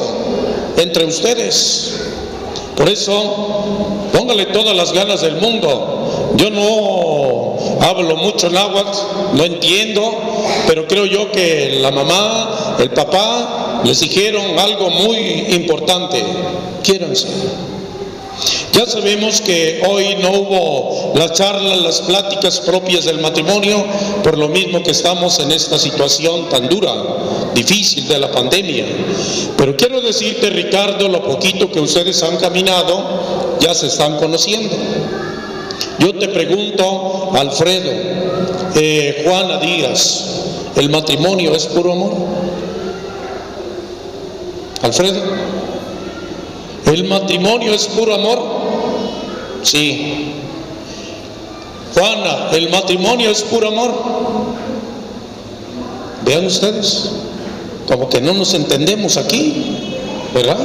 entre ustedes. Por eso, póngale todas las ganas del mundo. Yo no hablo mucho náhuatl, no entiendo, pero creo yo que la mamá, el papá, les dijeron algo muy importante: quiéranse. Ya sabemos que hoy no hubo las charlas, las pláticas propias del matrimonio, por lo mismo que estamos en esta situación tan dura, difícil de la pandemia. Pero quiero decirte, Ricardo, lo poquito que ustedes han caminado, ya se están conociendo. Yo te pregunto, Alfredo, Juana Díaz, ¿el matrimonio es puro amor? Alfredo, ¿el matrimonio es puro amor? Sí. Juana, ¿el matrimonio es puro amor? Vean ustedes, como que no nos entendemos aquí, ¿verdad?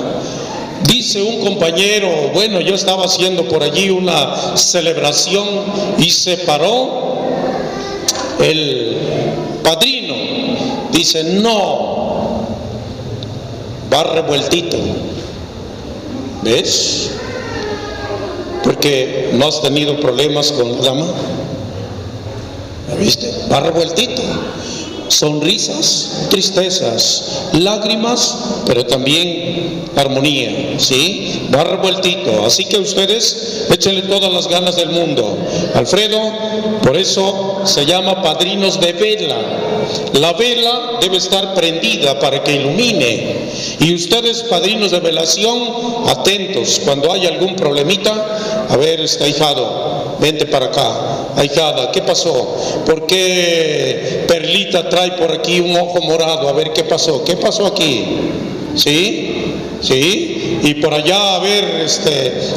Dice un compañero, bueno, yo estaba haciendo por allí una celebración y se paró el padrino. Dice, no, va revueltito. ¿Ves? Porque no has tenido problemas con la dama. ¿Viste? Va revueltito. Sonrisas, tristezas, lágrimas, pero también armonía, ¿sí? Va revueltito. Así que ustedes échenle todas las ganas del mundo. Alfredo, por eso se llama padrinos de vela. La vela debe estar prendida para que ilumine. Y ustedes, padrinos de velación, atentos. Cuando haya algún problemita, a ver, ahijado, vente para acá. Ahijada, ¿qué pasó? ¿Por qué Perlita trae por aquí un ojo morado? A ver, ¿qué pasó? ¿Qué pasó aquí? ¿Sí? ¿Sí? Y por allá, a ver,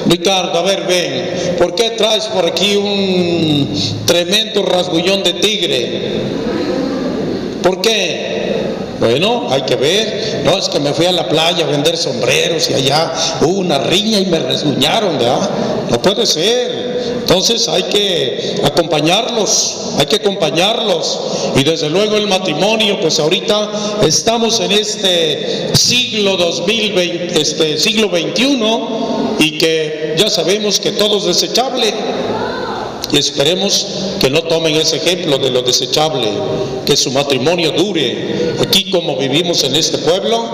Ricardo, a ver, ven. ¿Por qué traes por aquí un tremendo rasguñón de tigre? ¿Por qué? Bueno, hay que ver. No, es que me fui a la playa a vender sombreros y allá hubo una riña y me rasguñaron, ¿verdad? No puede ser. Entonces hay que acompañarlos, y desde luego el matrimonio, pues ahorita estamos en este siglo 2020, siglo XXI, y que ya sabemos que todo es desechable. Y esperemos que no tomen ese ejemplo de lo desechable, que su matrimonio dure. Aquí, como vivimos en este pueblo,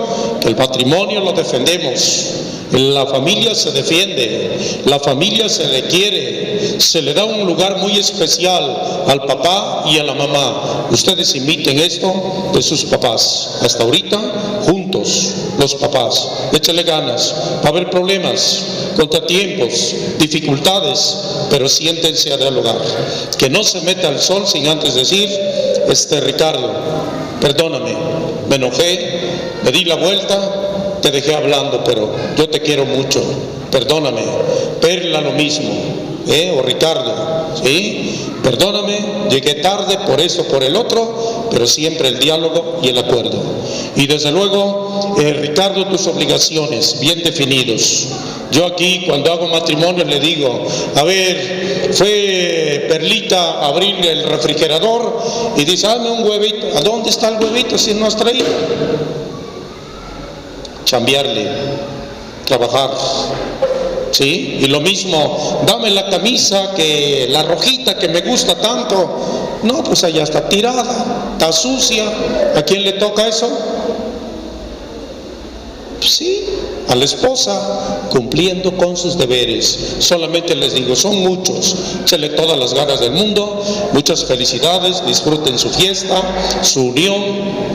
que el matrimonio lo defendemos. La familia se defiende, la familia se le quiere, se le da un lugar muy especial al papá y a la mamá. Ustedes imiten esto de sus papás. Hasta ahorita, juntos, los papás. Échale ganas. Va a haber problemas, contratiempos, dificultades, pero siéntense a dialogar. Que no se meta el sol sin antes decir, Ricardo, perdóname, me enojé, me di la vuelta, te dejé hablando, pero yo te quiero mucho, perdóname. Perla, lo mismo, o Ricardo, ¿sí? Perdóname, llegué tarde por eso, por el otro, pero siempre el diálogo y el acuerdo. Y desde luego, Ricardo, tus obligaciones bien definidos. Yo aquí, cuando hago matrimonio, le digo, a ver, fue Perlita a abrir el refrigerador y dice, dame un huevito. ¿A dónde está el huevito si no has traído? Chambearle, trabajar, ¿sí? Y lo mismo, dame la camisa, que la rojita que me gusta tanto. No, pues allá está tirada, está sucia. ¿A quién le toca eso? Sí, a la esposa, cumpliendo con sus deberes. Solamente les digo, son muchos, échale todas las ganas del mundo, muchas felicidades, disfruten su fiesta, su unión,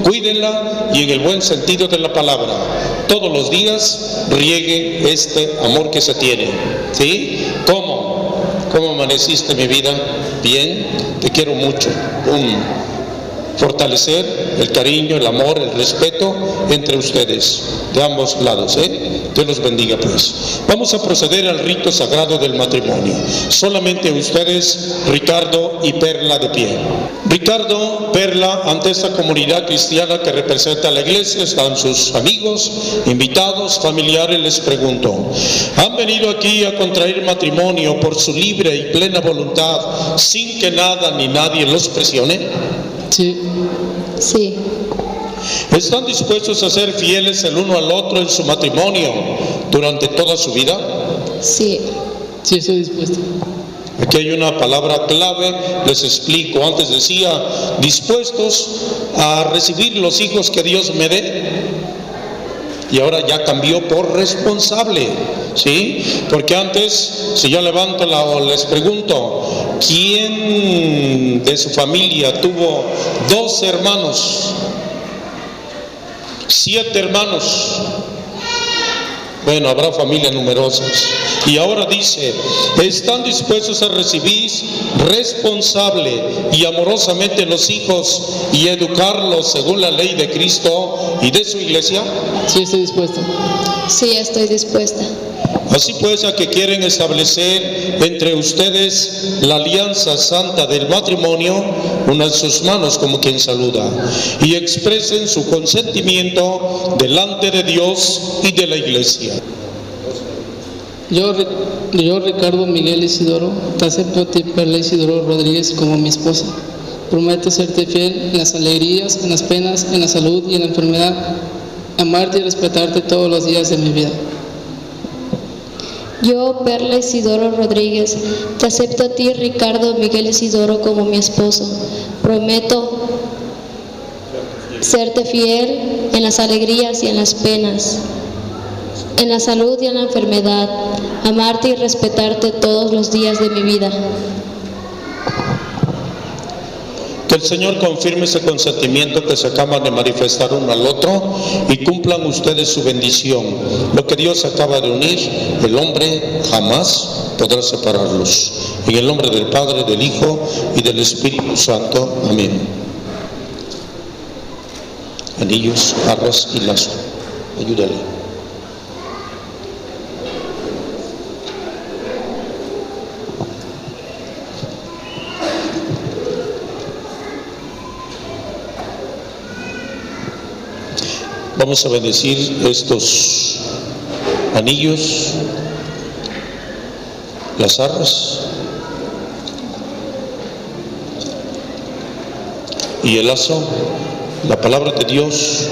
cuídenla, y en el buen sentido de la palabra, todos los días riegue este amor que se tiene, ¿sí? ¿Cómo amaneciste, mi vida? Bien, te quiero mucho. Fortalecer el cariño, el amor, el respeto entre ustedes, de ambos lados, Dios los bendiga, pues. Vamos a proceder al rito sagrado del matrimonio. Solamente ustedes, Ricardo y Perla, de pie. Ricardo, Perla, ante esta comunidad cristiana que representa a la iglesia, están sus amigos, invitados, familiares. Les pregunto, ¿han venido aquí a contraer matrimonio por su libre y plena voluntad, sin que nada ni nadie los presione? Sí. Sí. ¿Están dispuestos a ser fieles el uno al otro en su matrimonio durante toda su vida? Sí. Sí, estoy dispuesto. Aquí hay una palabra clave, les explico. Antes decía, dispuestos a recibir los hijos que Dios me dé. Y ahora ya cambió por responsable, ¿sí? Porque antes, si yo levanto les pregunto, ¿quién de su familia tuvo 2 hermanos, 7 hermanos? Bueno, habrá familias numerosas. Y ahora dice, ¿están dispuestos a recibir responsable y amorosamente los hijos y educarlos según la ley de Cristo y de su iglesia? Sí, estoy dispuesto. Sí, estoy dispuesta. Así pues, a que quieren establecer entre ustedes la alianza santa del matrimonio, unan sus manos como quien saluda y expresen su consentimiento delante de Dios y de la iglesia. Yo, Ricardo Miguel Isidoro, te acepto a ti, Perla Isidoro Rodríguez, como mi esposa. Prometo serte fiel en las alegrías, en las penas, en la salud y en la enfermedad, amarte y respetarte todos los días de mi vida. Yo, Perla Isidoro Rodríguez, te acepto a ti, Ricardo Miguel Isidoro, como mi esposo. Prometo serte fiel en las alegrías y en las penas, en la salud y en la enfermedad, amarte y respetarte todos los días de mi vida. Que el Señor confirme ese consentimiento que se acaban de manifestar uno al otro y cumplan ustedes su bendición. Lo que Dios acaba de unir, el hombre jamás podrá separarlos. En el nombre del Padre, del Hijo y del Espíritu Santo. Amén. Anillos, arras y lazo. Ayúdale. Vamos a bendecir estos anillos, las arras y el lazo, la palabra de Dios,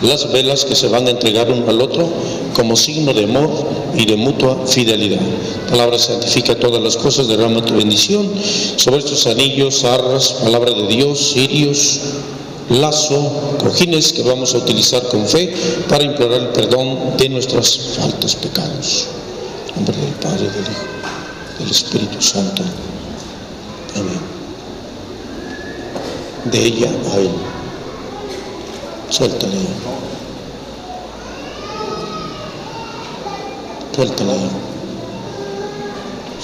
las velas que se van a entregar uno al otro como signo de amor y de mutua fidelidad. Palabra santifica todas las cosas, derrama tu bendición sobre estos anillos, arras, palabra de Dios, cirios, lazo, cojines que vamos a utilizar con fe para implorar el perdón de nuestras faltas, pecados. En nombre del Padre, del Hijo, del Espíritu Santo. Amén. De ella a él. Suéltale. Suéltale.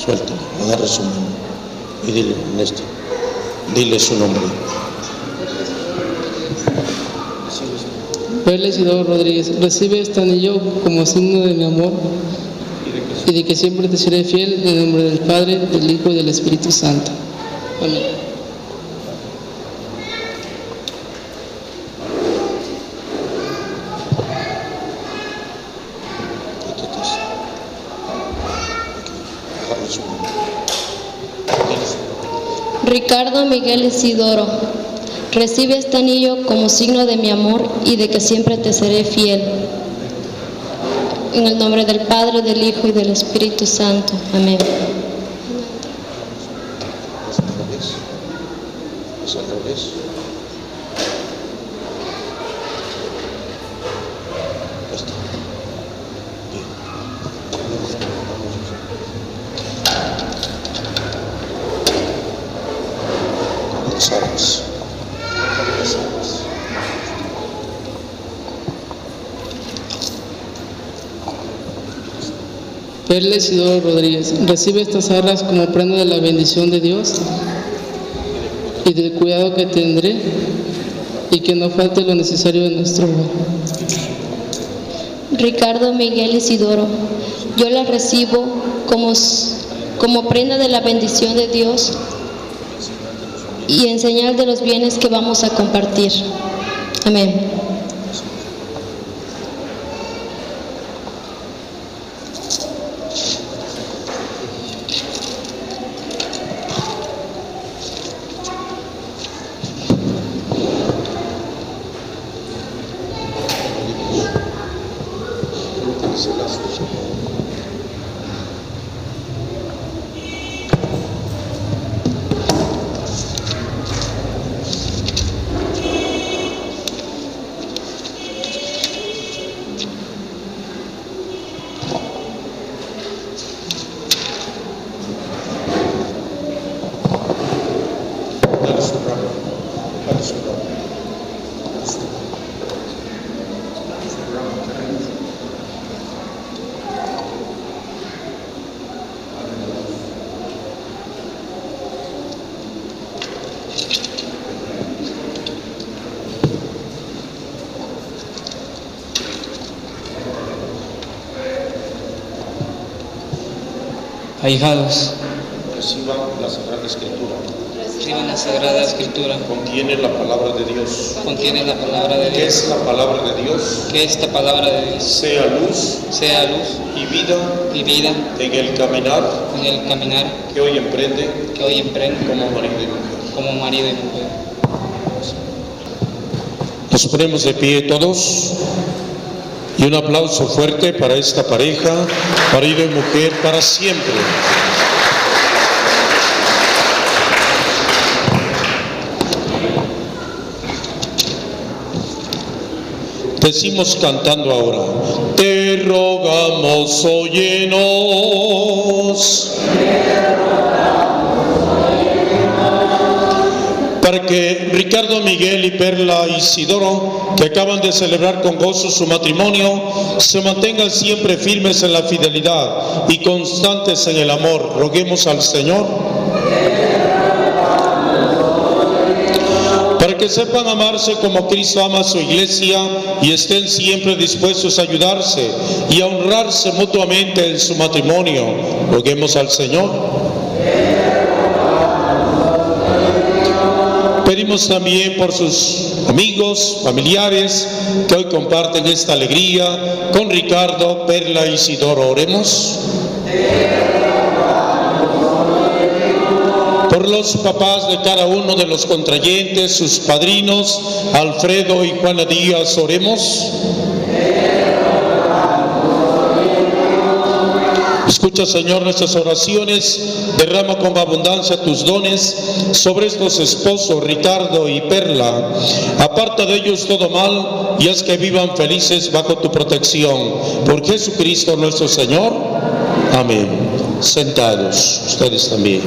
Suéltale. Agarra su mano y dile, Néstor, dile su nombre. Perla Isidoro Rodríguez, recibe este anillo como signo de mi amor y de que siempre te seré fiel en el nombre del Padre, del Hijo y del Espíritu Santo. Amén. Ricardo Miguel Isidoro, recibe este anillo como signo de mi amor y de que siempre te seré fiel. En el nombre del Padre, del Hijo y del Espíritu Santo. Amén. Perla Isidoro Rodríguez, recibe estas arras como prenda de la bendición de Dios y del cuidado que tendré y que no falte lo necesario de nuestro hogar. Ricardo Miguel Isidoro, yo la recibo como prenda de la bendición de Dios y en señal de los bienes que vamos a compartir. Amén. Ahijados, Reciban la Sagrada Escritura. reciban la Sagrada Escritura. Contiene la palabra de Dios. Contiene la palabra de ¿Qué Dios. es la palabra de Dios? Que esta palabra de Dios Sea luz sea luz y vida y vida en el caminar en el caminar que hoy emprende como marido y mujer. como marido y mujer. Nos ponemos de pie todos y un aplauso fuerte para esta pareja, marido y mujer para siempre. Decimos cantando ahora: te rogamos, óyenos, para que Ricardo, Miguel y Perla Isidoro, que acaban de celebrar con gozo su matrimonio, se mantengan siempre firmes en la fidelidad y constantes en el amor. Roguemos al Señor para que sepan amarse como Cristo ama a su iglesia y estén siempre dispuestos a ayudarse y a honrarse mutuamente en su matrimonio. Roguemos al Señor. Pedimos también por sus amigos, familiares que hoy comparten esta alegría con Ricardo, Perla y Isidoro. Oremos. Por los papás de cada uno de los contrayentes, sus padrinos, Alfredo y Juana Díaz, oremos. Escucha, Señor, nuestras oraciones, derrama con abundancia tus dones sobre estos esposos, Ricardo y Perla. Aparta de ellos todo mal y haz que vivan felices bajo tu protección. Por Jesucristo nuestro Señor. Amén. Sentados, ustedes también.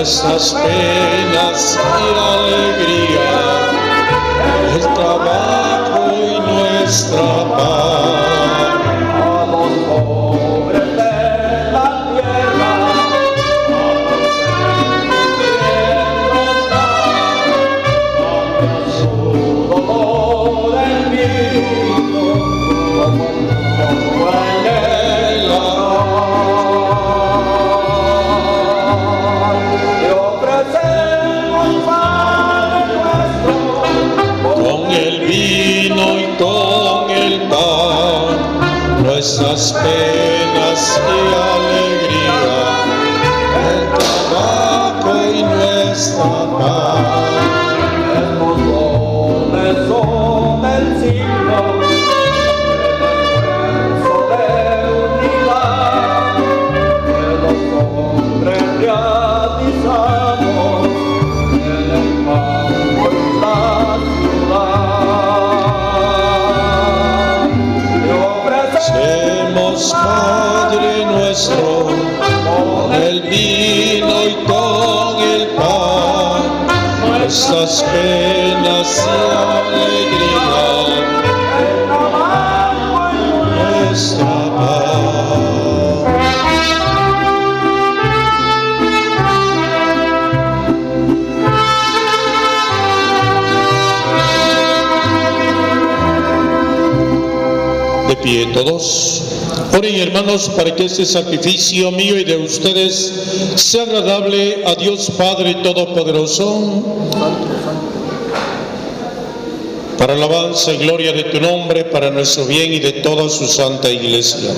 Nuestras penas y alegría, el trabajo y nuestra paz. A los pobres de la tierra, a su dolor en mí, como en el nuestras penas y alegría, el trabajo y nuestra paz. Estos dones son el signo del esfuerzo de unidad que los hombres realizamos en el campo y la ciudad. Semos, Padre nuestro, con el vino y con el pan, nuestras penas y alegría, el trabajo y nuestra paz. De pie todos. Oren, hermanos, para que este sacrificio mío y de ustedes sea agradable a Dios Padre Todopoderoso, para alabanza y gloria de tu nombre, para nuestro bien y de toda su santa iglesia.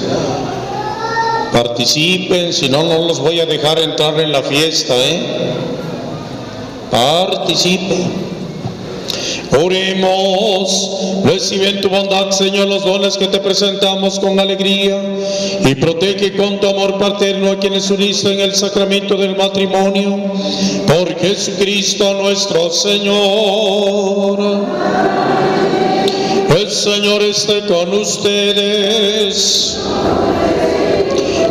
Participen, si no, no los voy a dejar entrar en la fiesta, Participen. Oremos. Recibe en tu bondad, Señor, los dones que te presentamos con alegría, y protege con tu amor paterno a quienes uniste en el sacramento del matrimonio. Por Jesucristo nuestro Señor. El Señor esté con ustedes.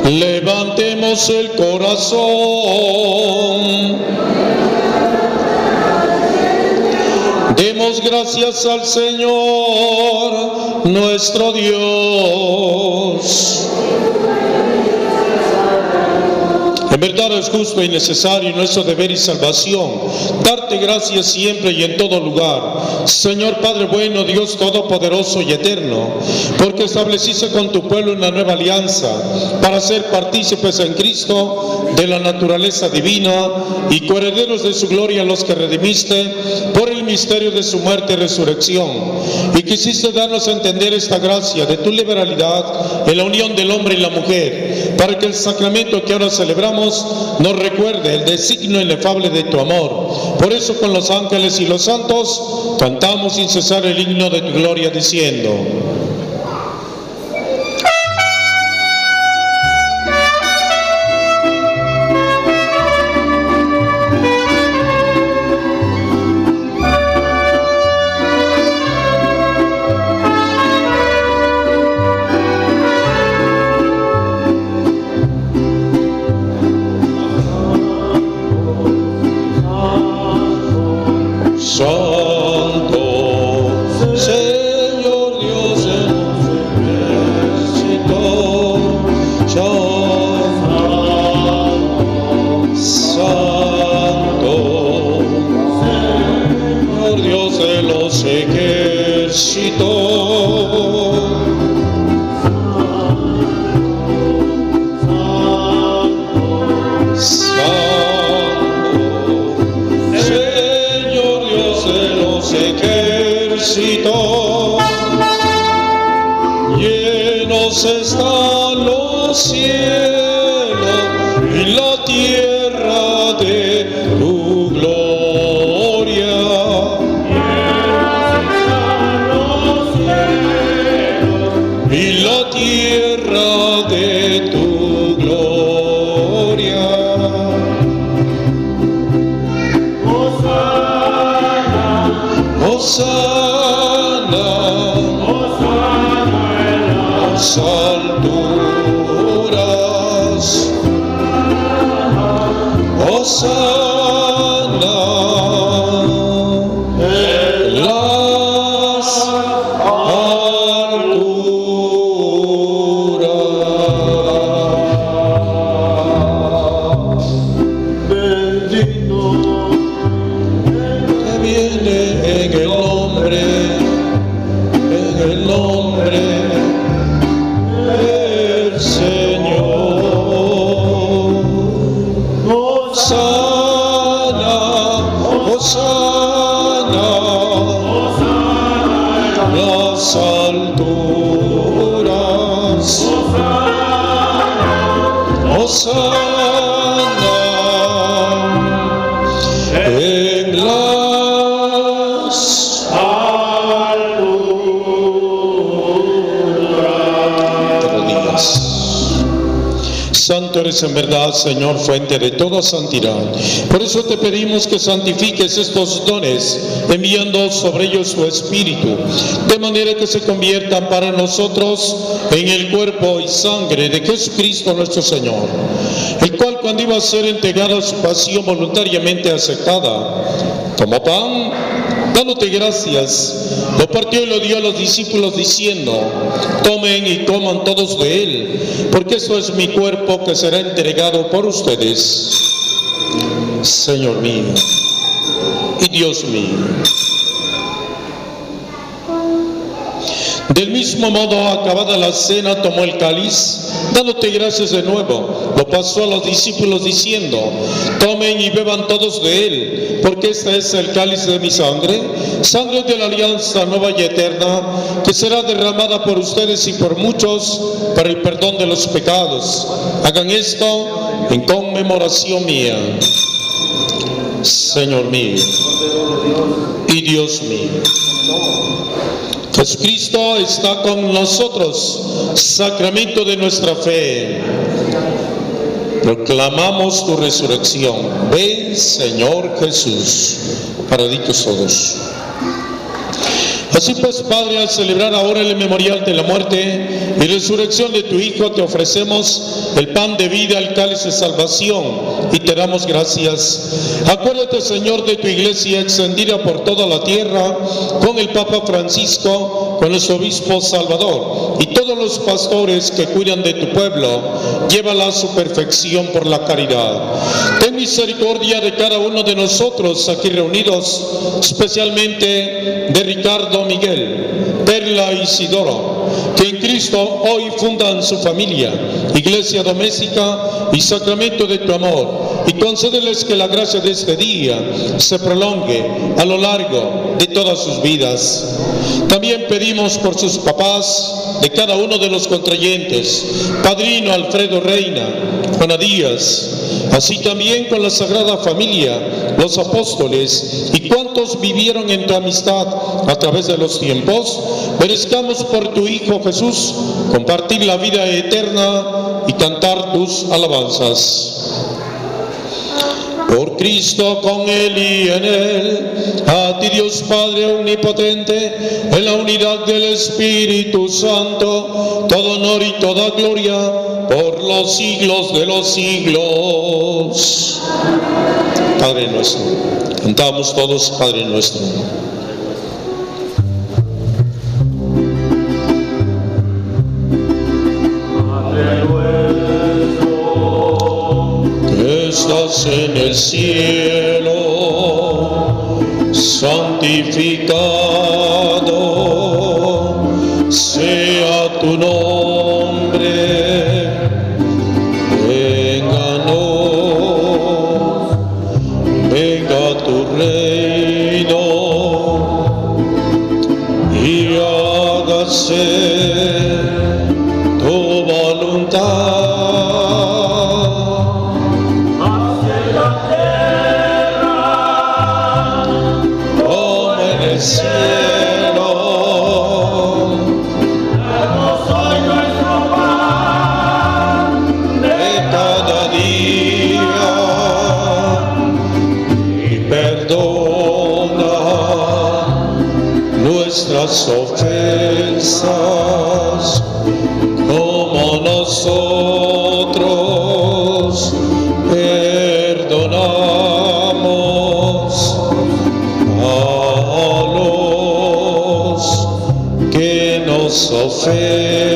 Levantemos el corazón. Demos gracias al Señor nuestro Dios. En verdad es justo y necesario nuestro deber y salvación darte gracias siempre y en todo lugar, Señor Padre bueno, Dios todopoderoso y eterno, porque estableciste con tu pueblo una nueva alianza para ser partícipes en Cristo de la naturaleza divina y coherederos de su gloria, a los que redimiste por el misterio de su muerte y resurrección, y quisiste darnos a entender esta gracia de tu liberalidad en la unión del hombre y la mujer, para que el sacramento que ahora celebramos nos recuerde el designio inefable de tu amor. Por eso con los ángeles y los santos cantamos sin cesar el himno de tu gloria, diciendo: llenos están los cielos y la tierra de tu gloria. Llenos están los cielos y la tierra de tu gloria. Hosana, Hosana, Hosana en las alturas. Hosana en las alturas. Bendito que viene en el nombre del Señor. Hosana, Hosana, en las alturas. Hosana en las alturas. Santo eres en verdad, Señor, fuente de toda santidad. Por eso te pedimos que santifiques estos dones, enviando sobre ellos tu Espíritu, de manera que se conviertan para nosotros en el cuerpo y sangre de Jesucristo nuestro Señor, el cual, cuando iba a ser entregado a su pasión voluntariamente aceptada, tomó pan, dándote gracias, lo partió y lo dio a los discípulos diciendo: tomen y coman todos de él, porque esto es mi cuerpo que será entregado por ustedes. Señor mío y Dios mío. Del mismo modo, acabada la cena, tomó el cáliz, dándote gracias de nuevo, lo pasó a los discípulos diciendo: tomen y beban todos de él, porque este es el cáliz de mi sangre, sangre de la alianza nueva y eterna, que será derramada por ustedes y por muchos para el perdón de los pecados. Hagan esto en conmemoración mía. Señor mío y Dios mío. Jesucristo está con nosotros, sacramento de nuestra fe. Proclamamos tu resurrección. Ven, Señor Jesús. Paraditos todos. Así pues, Padre, al celebrar ahora el memorial de la muerte y resurrección de tu Hijo, te ofrecemos el pan de vida, el cáliz de salvación, y te damos gracias. Acuérdate, Señor, de tu iglesia extendida por toda la tierra, con el Papa Francisco, con nuestro obispo Salvador, y todos los pastores que cuidan de tu pueblo. Llévala a su perfección por la caridad. Ten misericordia de cada uno de nosotros aquí reunidos, especialmente de Ricardo, Miguel, Perla y Isidoro, que en Cristo hoy fundan su familia, iglesia doméstica y sacramento de tu amor, y concédeles que la gracia de este día se prolongue a lo largo de todas sus vidas. También pedimos por sus papás de cada uno de los contrayentes, Padrino Alfredo Reina, Juana Díaz, así también con la Sagrada Familia, los apóstoles y cuantos vivieron en tu amistad a través de los tiempos. Merezcamos por tu Hijo Jesús compartir la vida eterna y cantar tus alabanzas. Por Cristo, con Él y en Él, a ti Dios Padre Omnipotente, en la unidad del Espíritu Santo, todo honor y toda gloria por los siglos de los siglos. Padre nuestro, cantamos todos Padre nuestro. Estás en el cielo, santificado sea tu nombre, venga tu reino y hágase tu voluntad. Nuestras ofensas, como nosotros perdonamos a los que nos ofenden.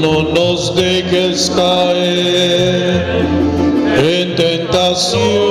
No nos dejes caer en tentación.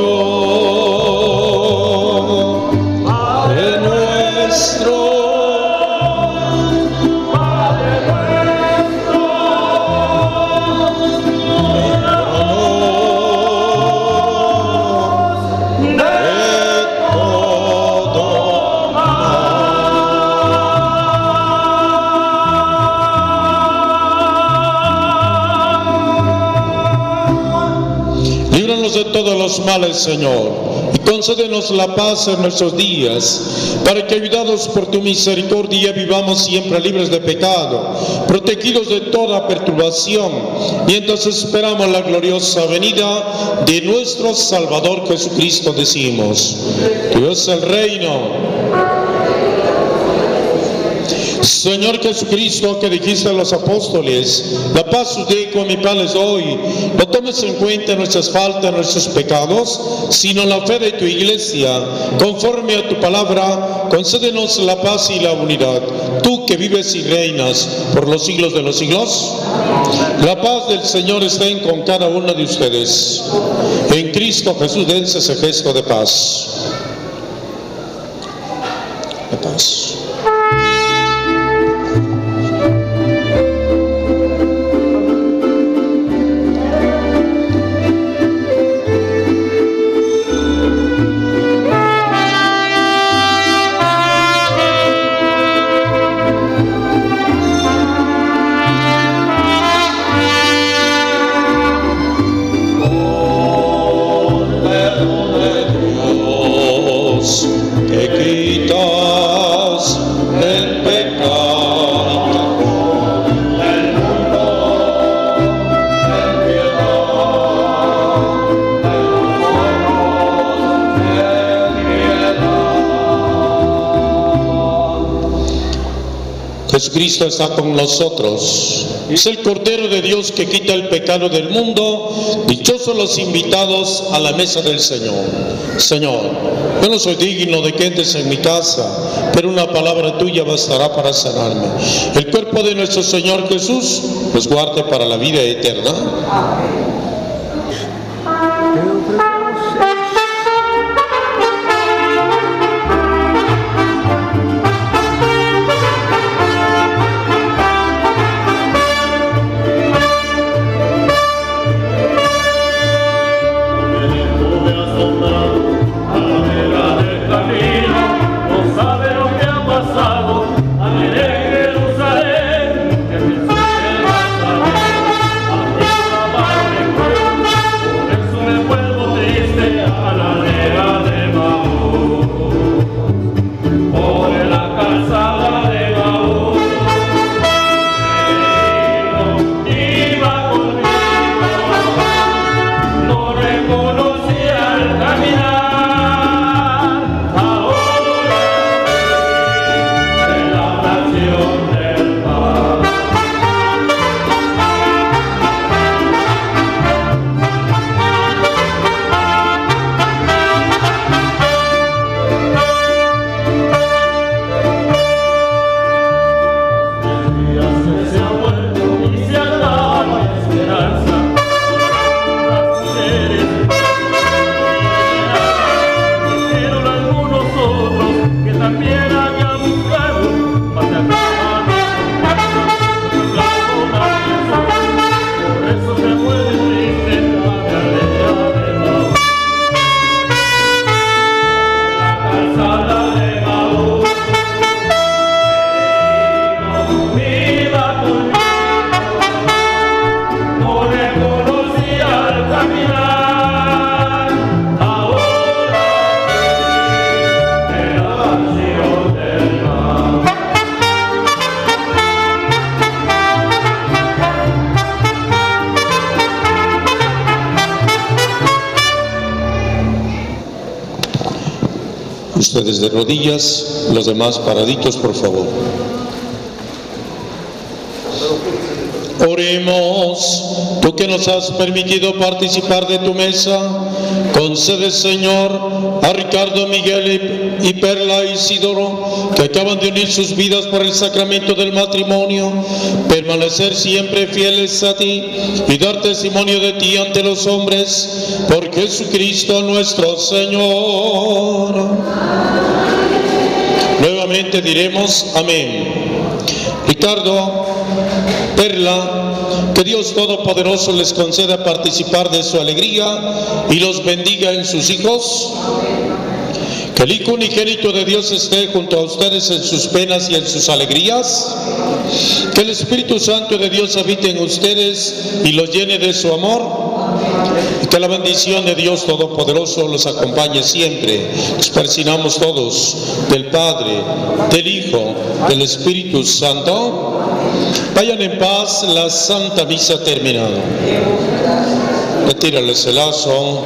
De todos los males, Señor, y concédenos la paz en nuestros días, para que, ayudados por tu misericordia, vivamos siempre libres de pecado, protegidos de toda perturbación, mientras esperamos la gloriosa venida de nuestro Salvador Jesucristo. Decimos: Tuyo es el reino. Señor Jesucristo, que dijiste a los apóstoles: la paz os dejo, mi paz les doy. No tomes en cuenta nuestras faltas, nuestros pecados, sino la fe de tu iglesia. Conforme a tu palabra, concédenos la paz y la unidad. Tú que vives y reinas por los siglos de los siglos. La paz del Señor esté con cada uno de ustedes. En Cristo Jesús dense ese gesto de paz. De paz. Oh Jesucristo está con nosotros. Es el Cordero de Dios que quita el pecado del mundo. Dichosos los invitados a la mesa del Señor. Señor, yo no soy digno de que entres en mi casa, pero una palabra tuya bastará para sanarme. El cuerpo de nuestro Señor Jesús nos guarde para la vida eterna. Ustedes de rodillas, los demás paraditos, por favor. Oremos. Tú que nos has permitido participar de tu mesa, concede, Señor, a Ricardo, Miguel y Perla Isidoro, que acaban de unir sus vidas por el sacramento del matrimonio, permanecer siempre fieles a ti y dar testimonio de ti ante los hombres, por Jesucristo nuestro Señor. Nuevamente diremos amén. Ricardo, Perla, que Dios Todopoderoso les conceda participar de su alegría y los bendiga en sus hijos. Que el Hijo unigénito de Dios esté junto a ustedes en sus penas y en sus alegrías. Que el Espíritu Santo de Dios habite en ustedes y los llene de su amor. Y que la bendición de Dios Todopoderoso los acompañe siempre. Nos persinamos todos del Padre, del Hijo, del Espíritu Santo. Vayan en paz, la Santa Misa ha terminado. Retírales el lazo.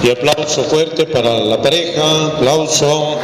Y aplauso fuerte para la pareja. Aplauso.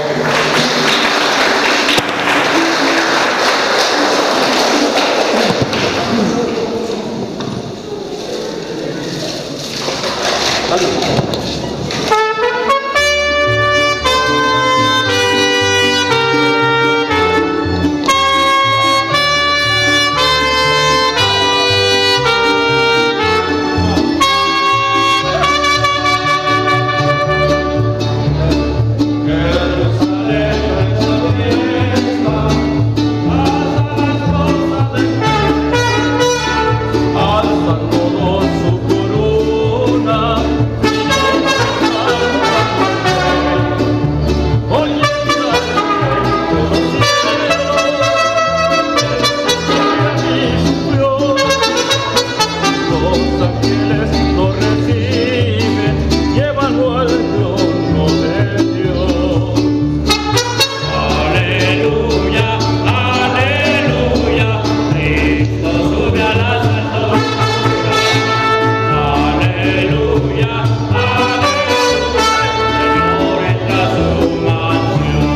Aleluya, aleluya, Señor entra a su mansión.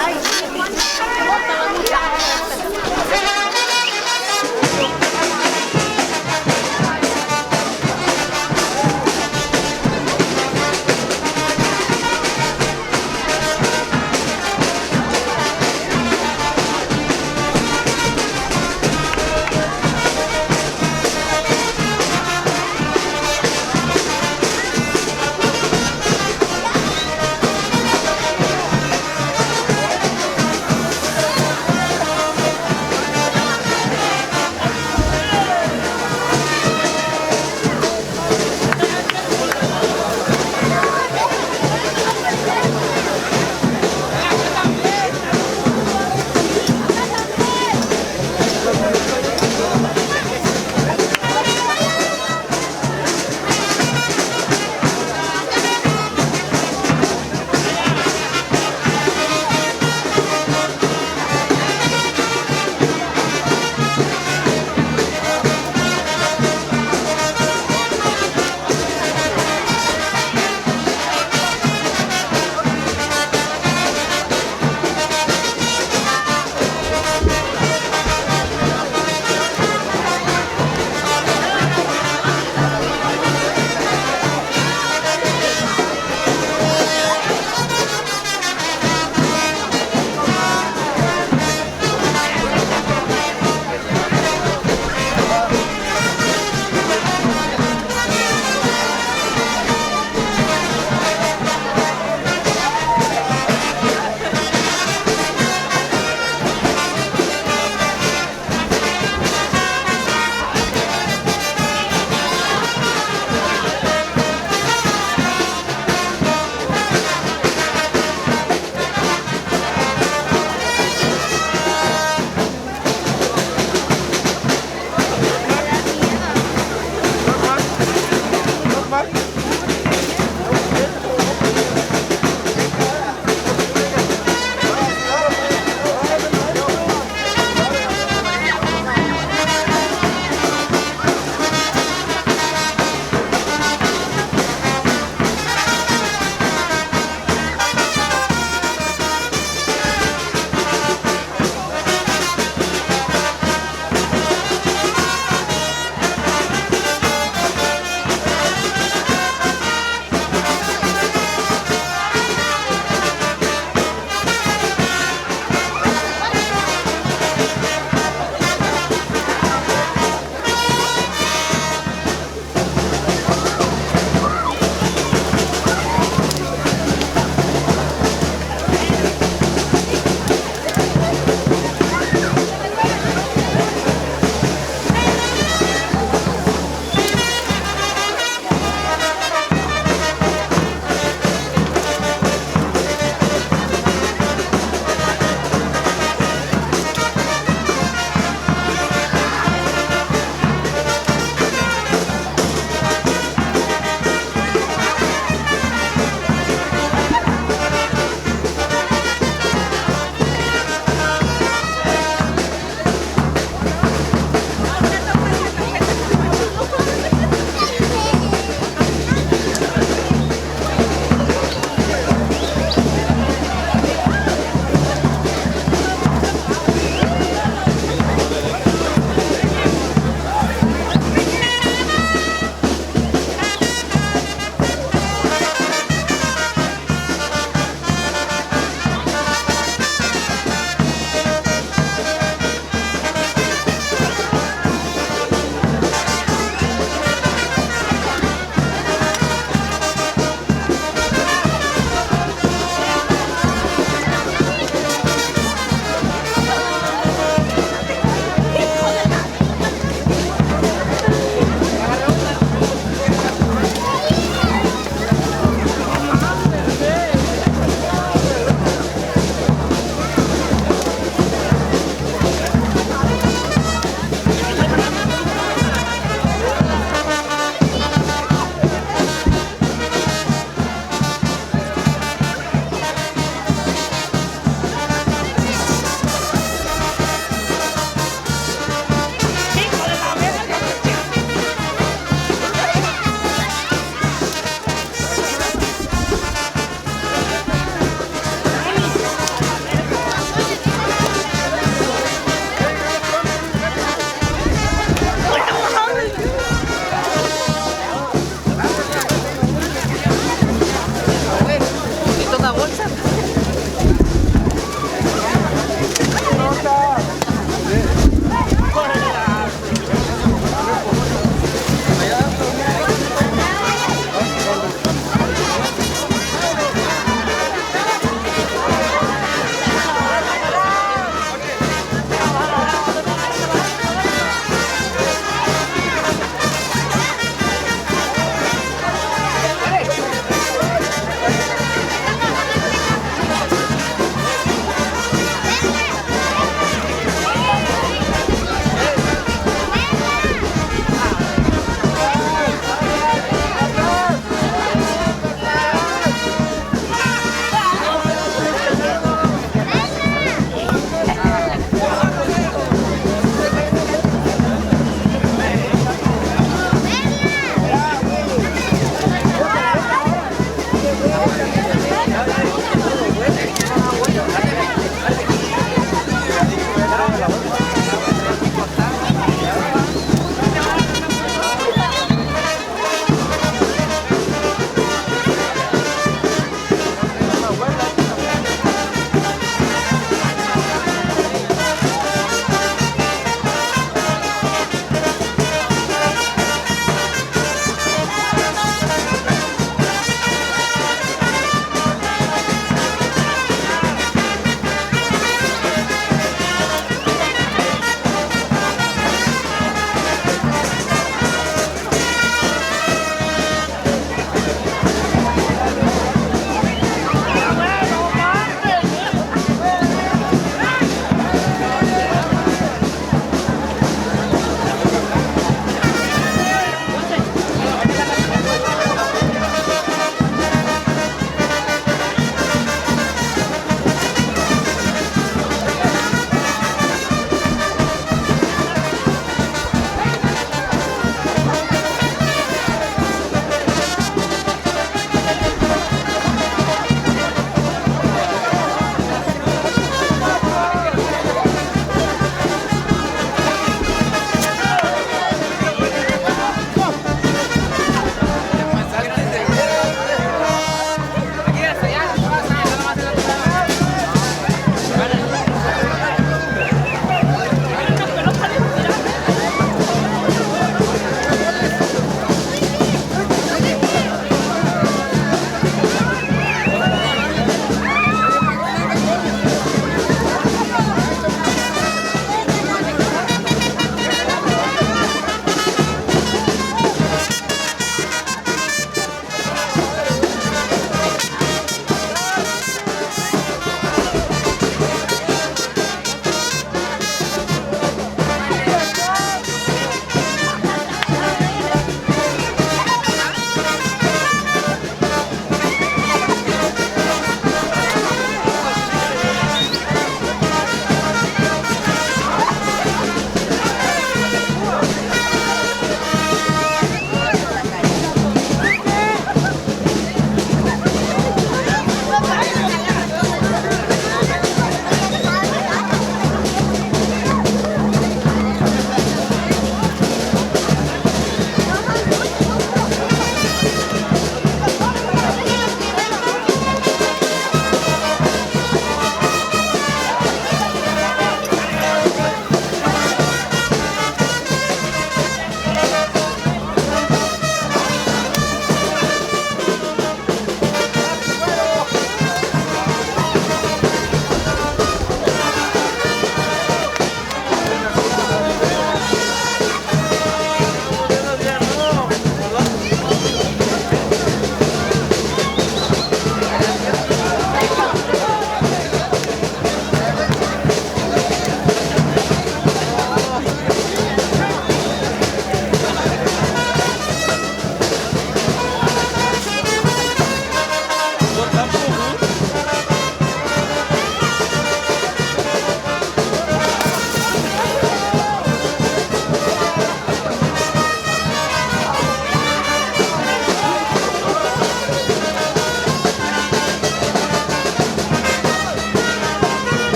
Ay,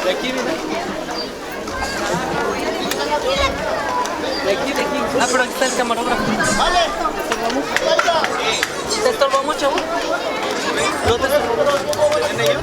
De aquí, mira. De aquí. Ah, pero aquí está el camarógrafo. Vale. ¿Te estorba mucho? ¿No te estorba mucho? ¿En ello?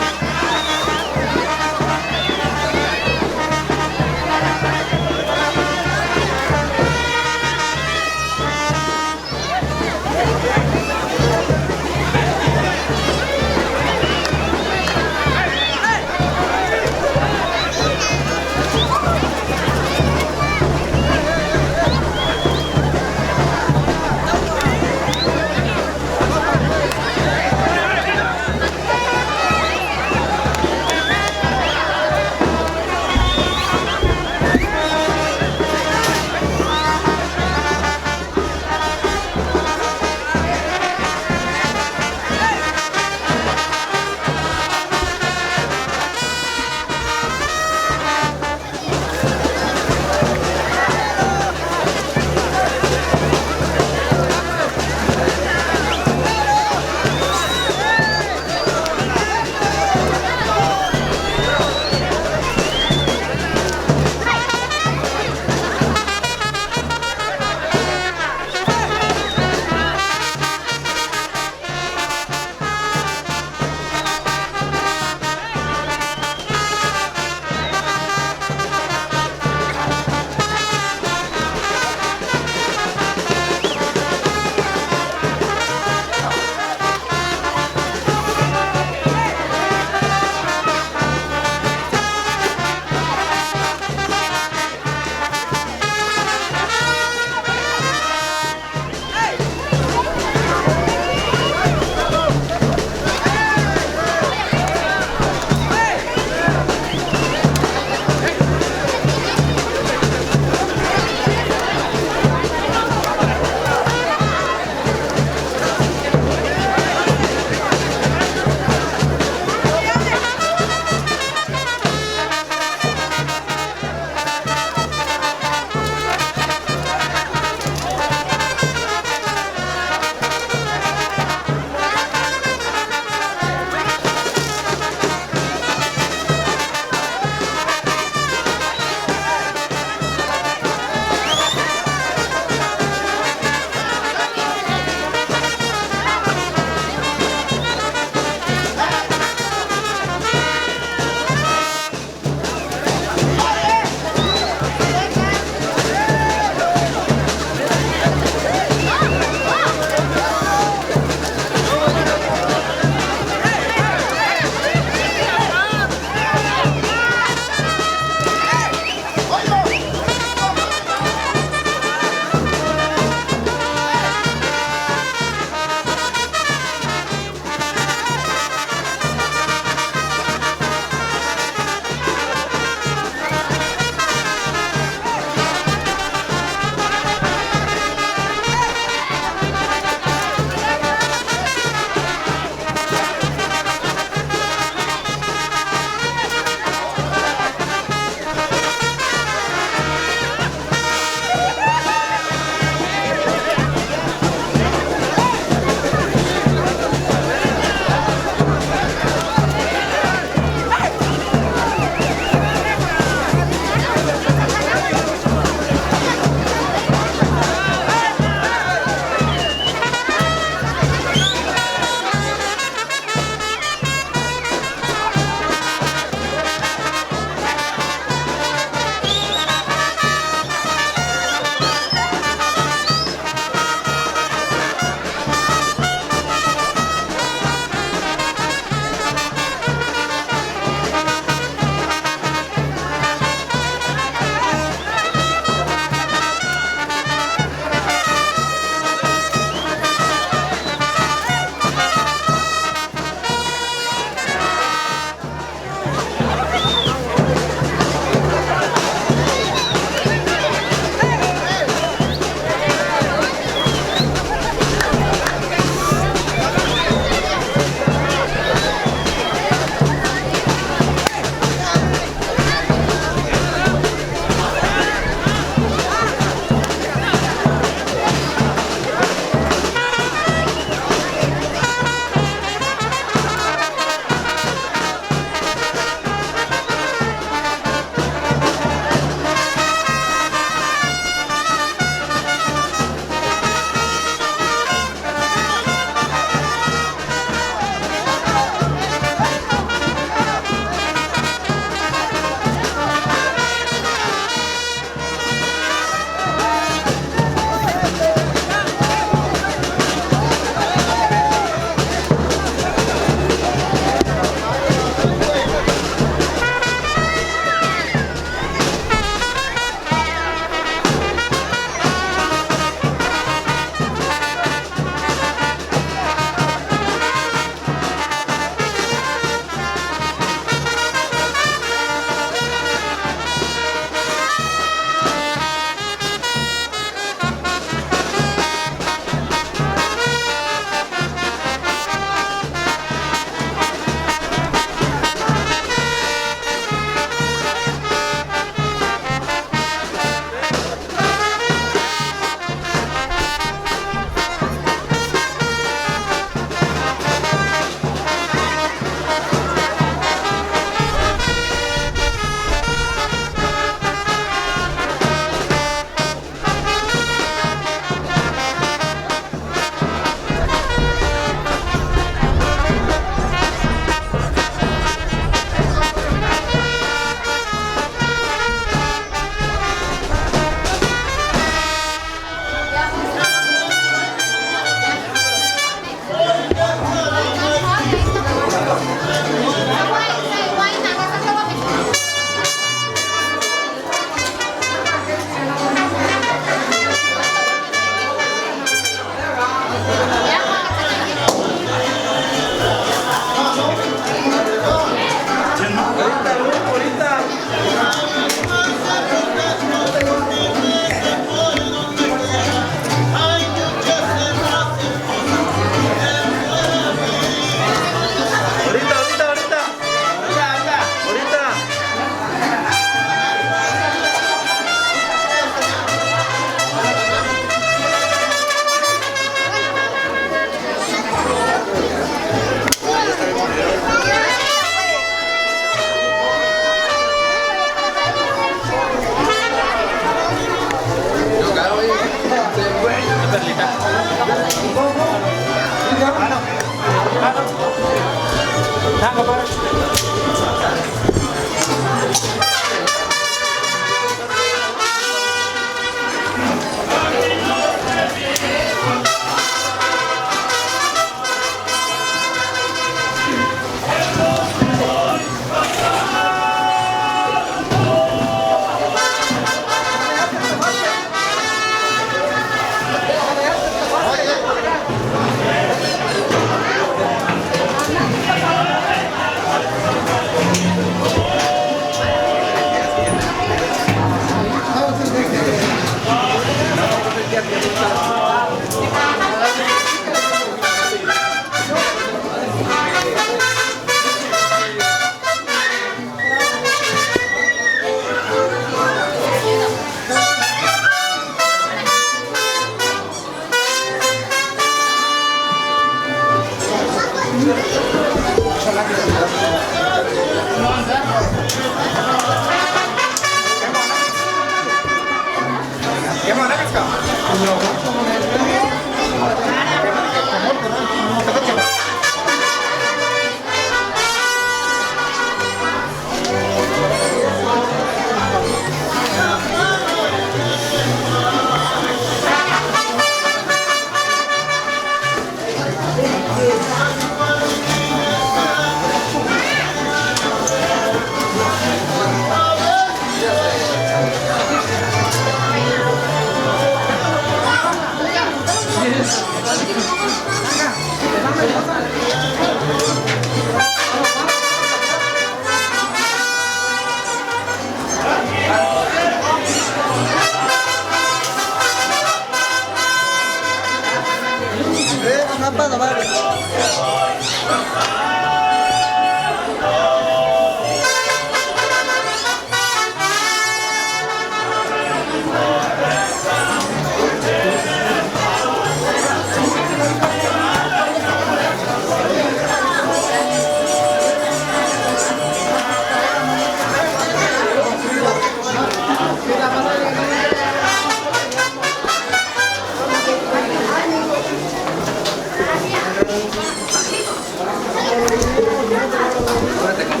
Ahora te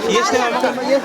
Y este mamá, ya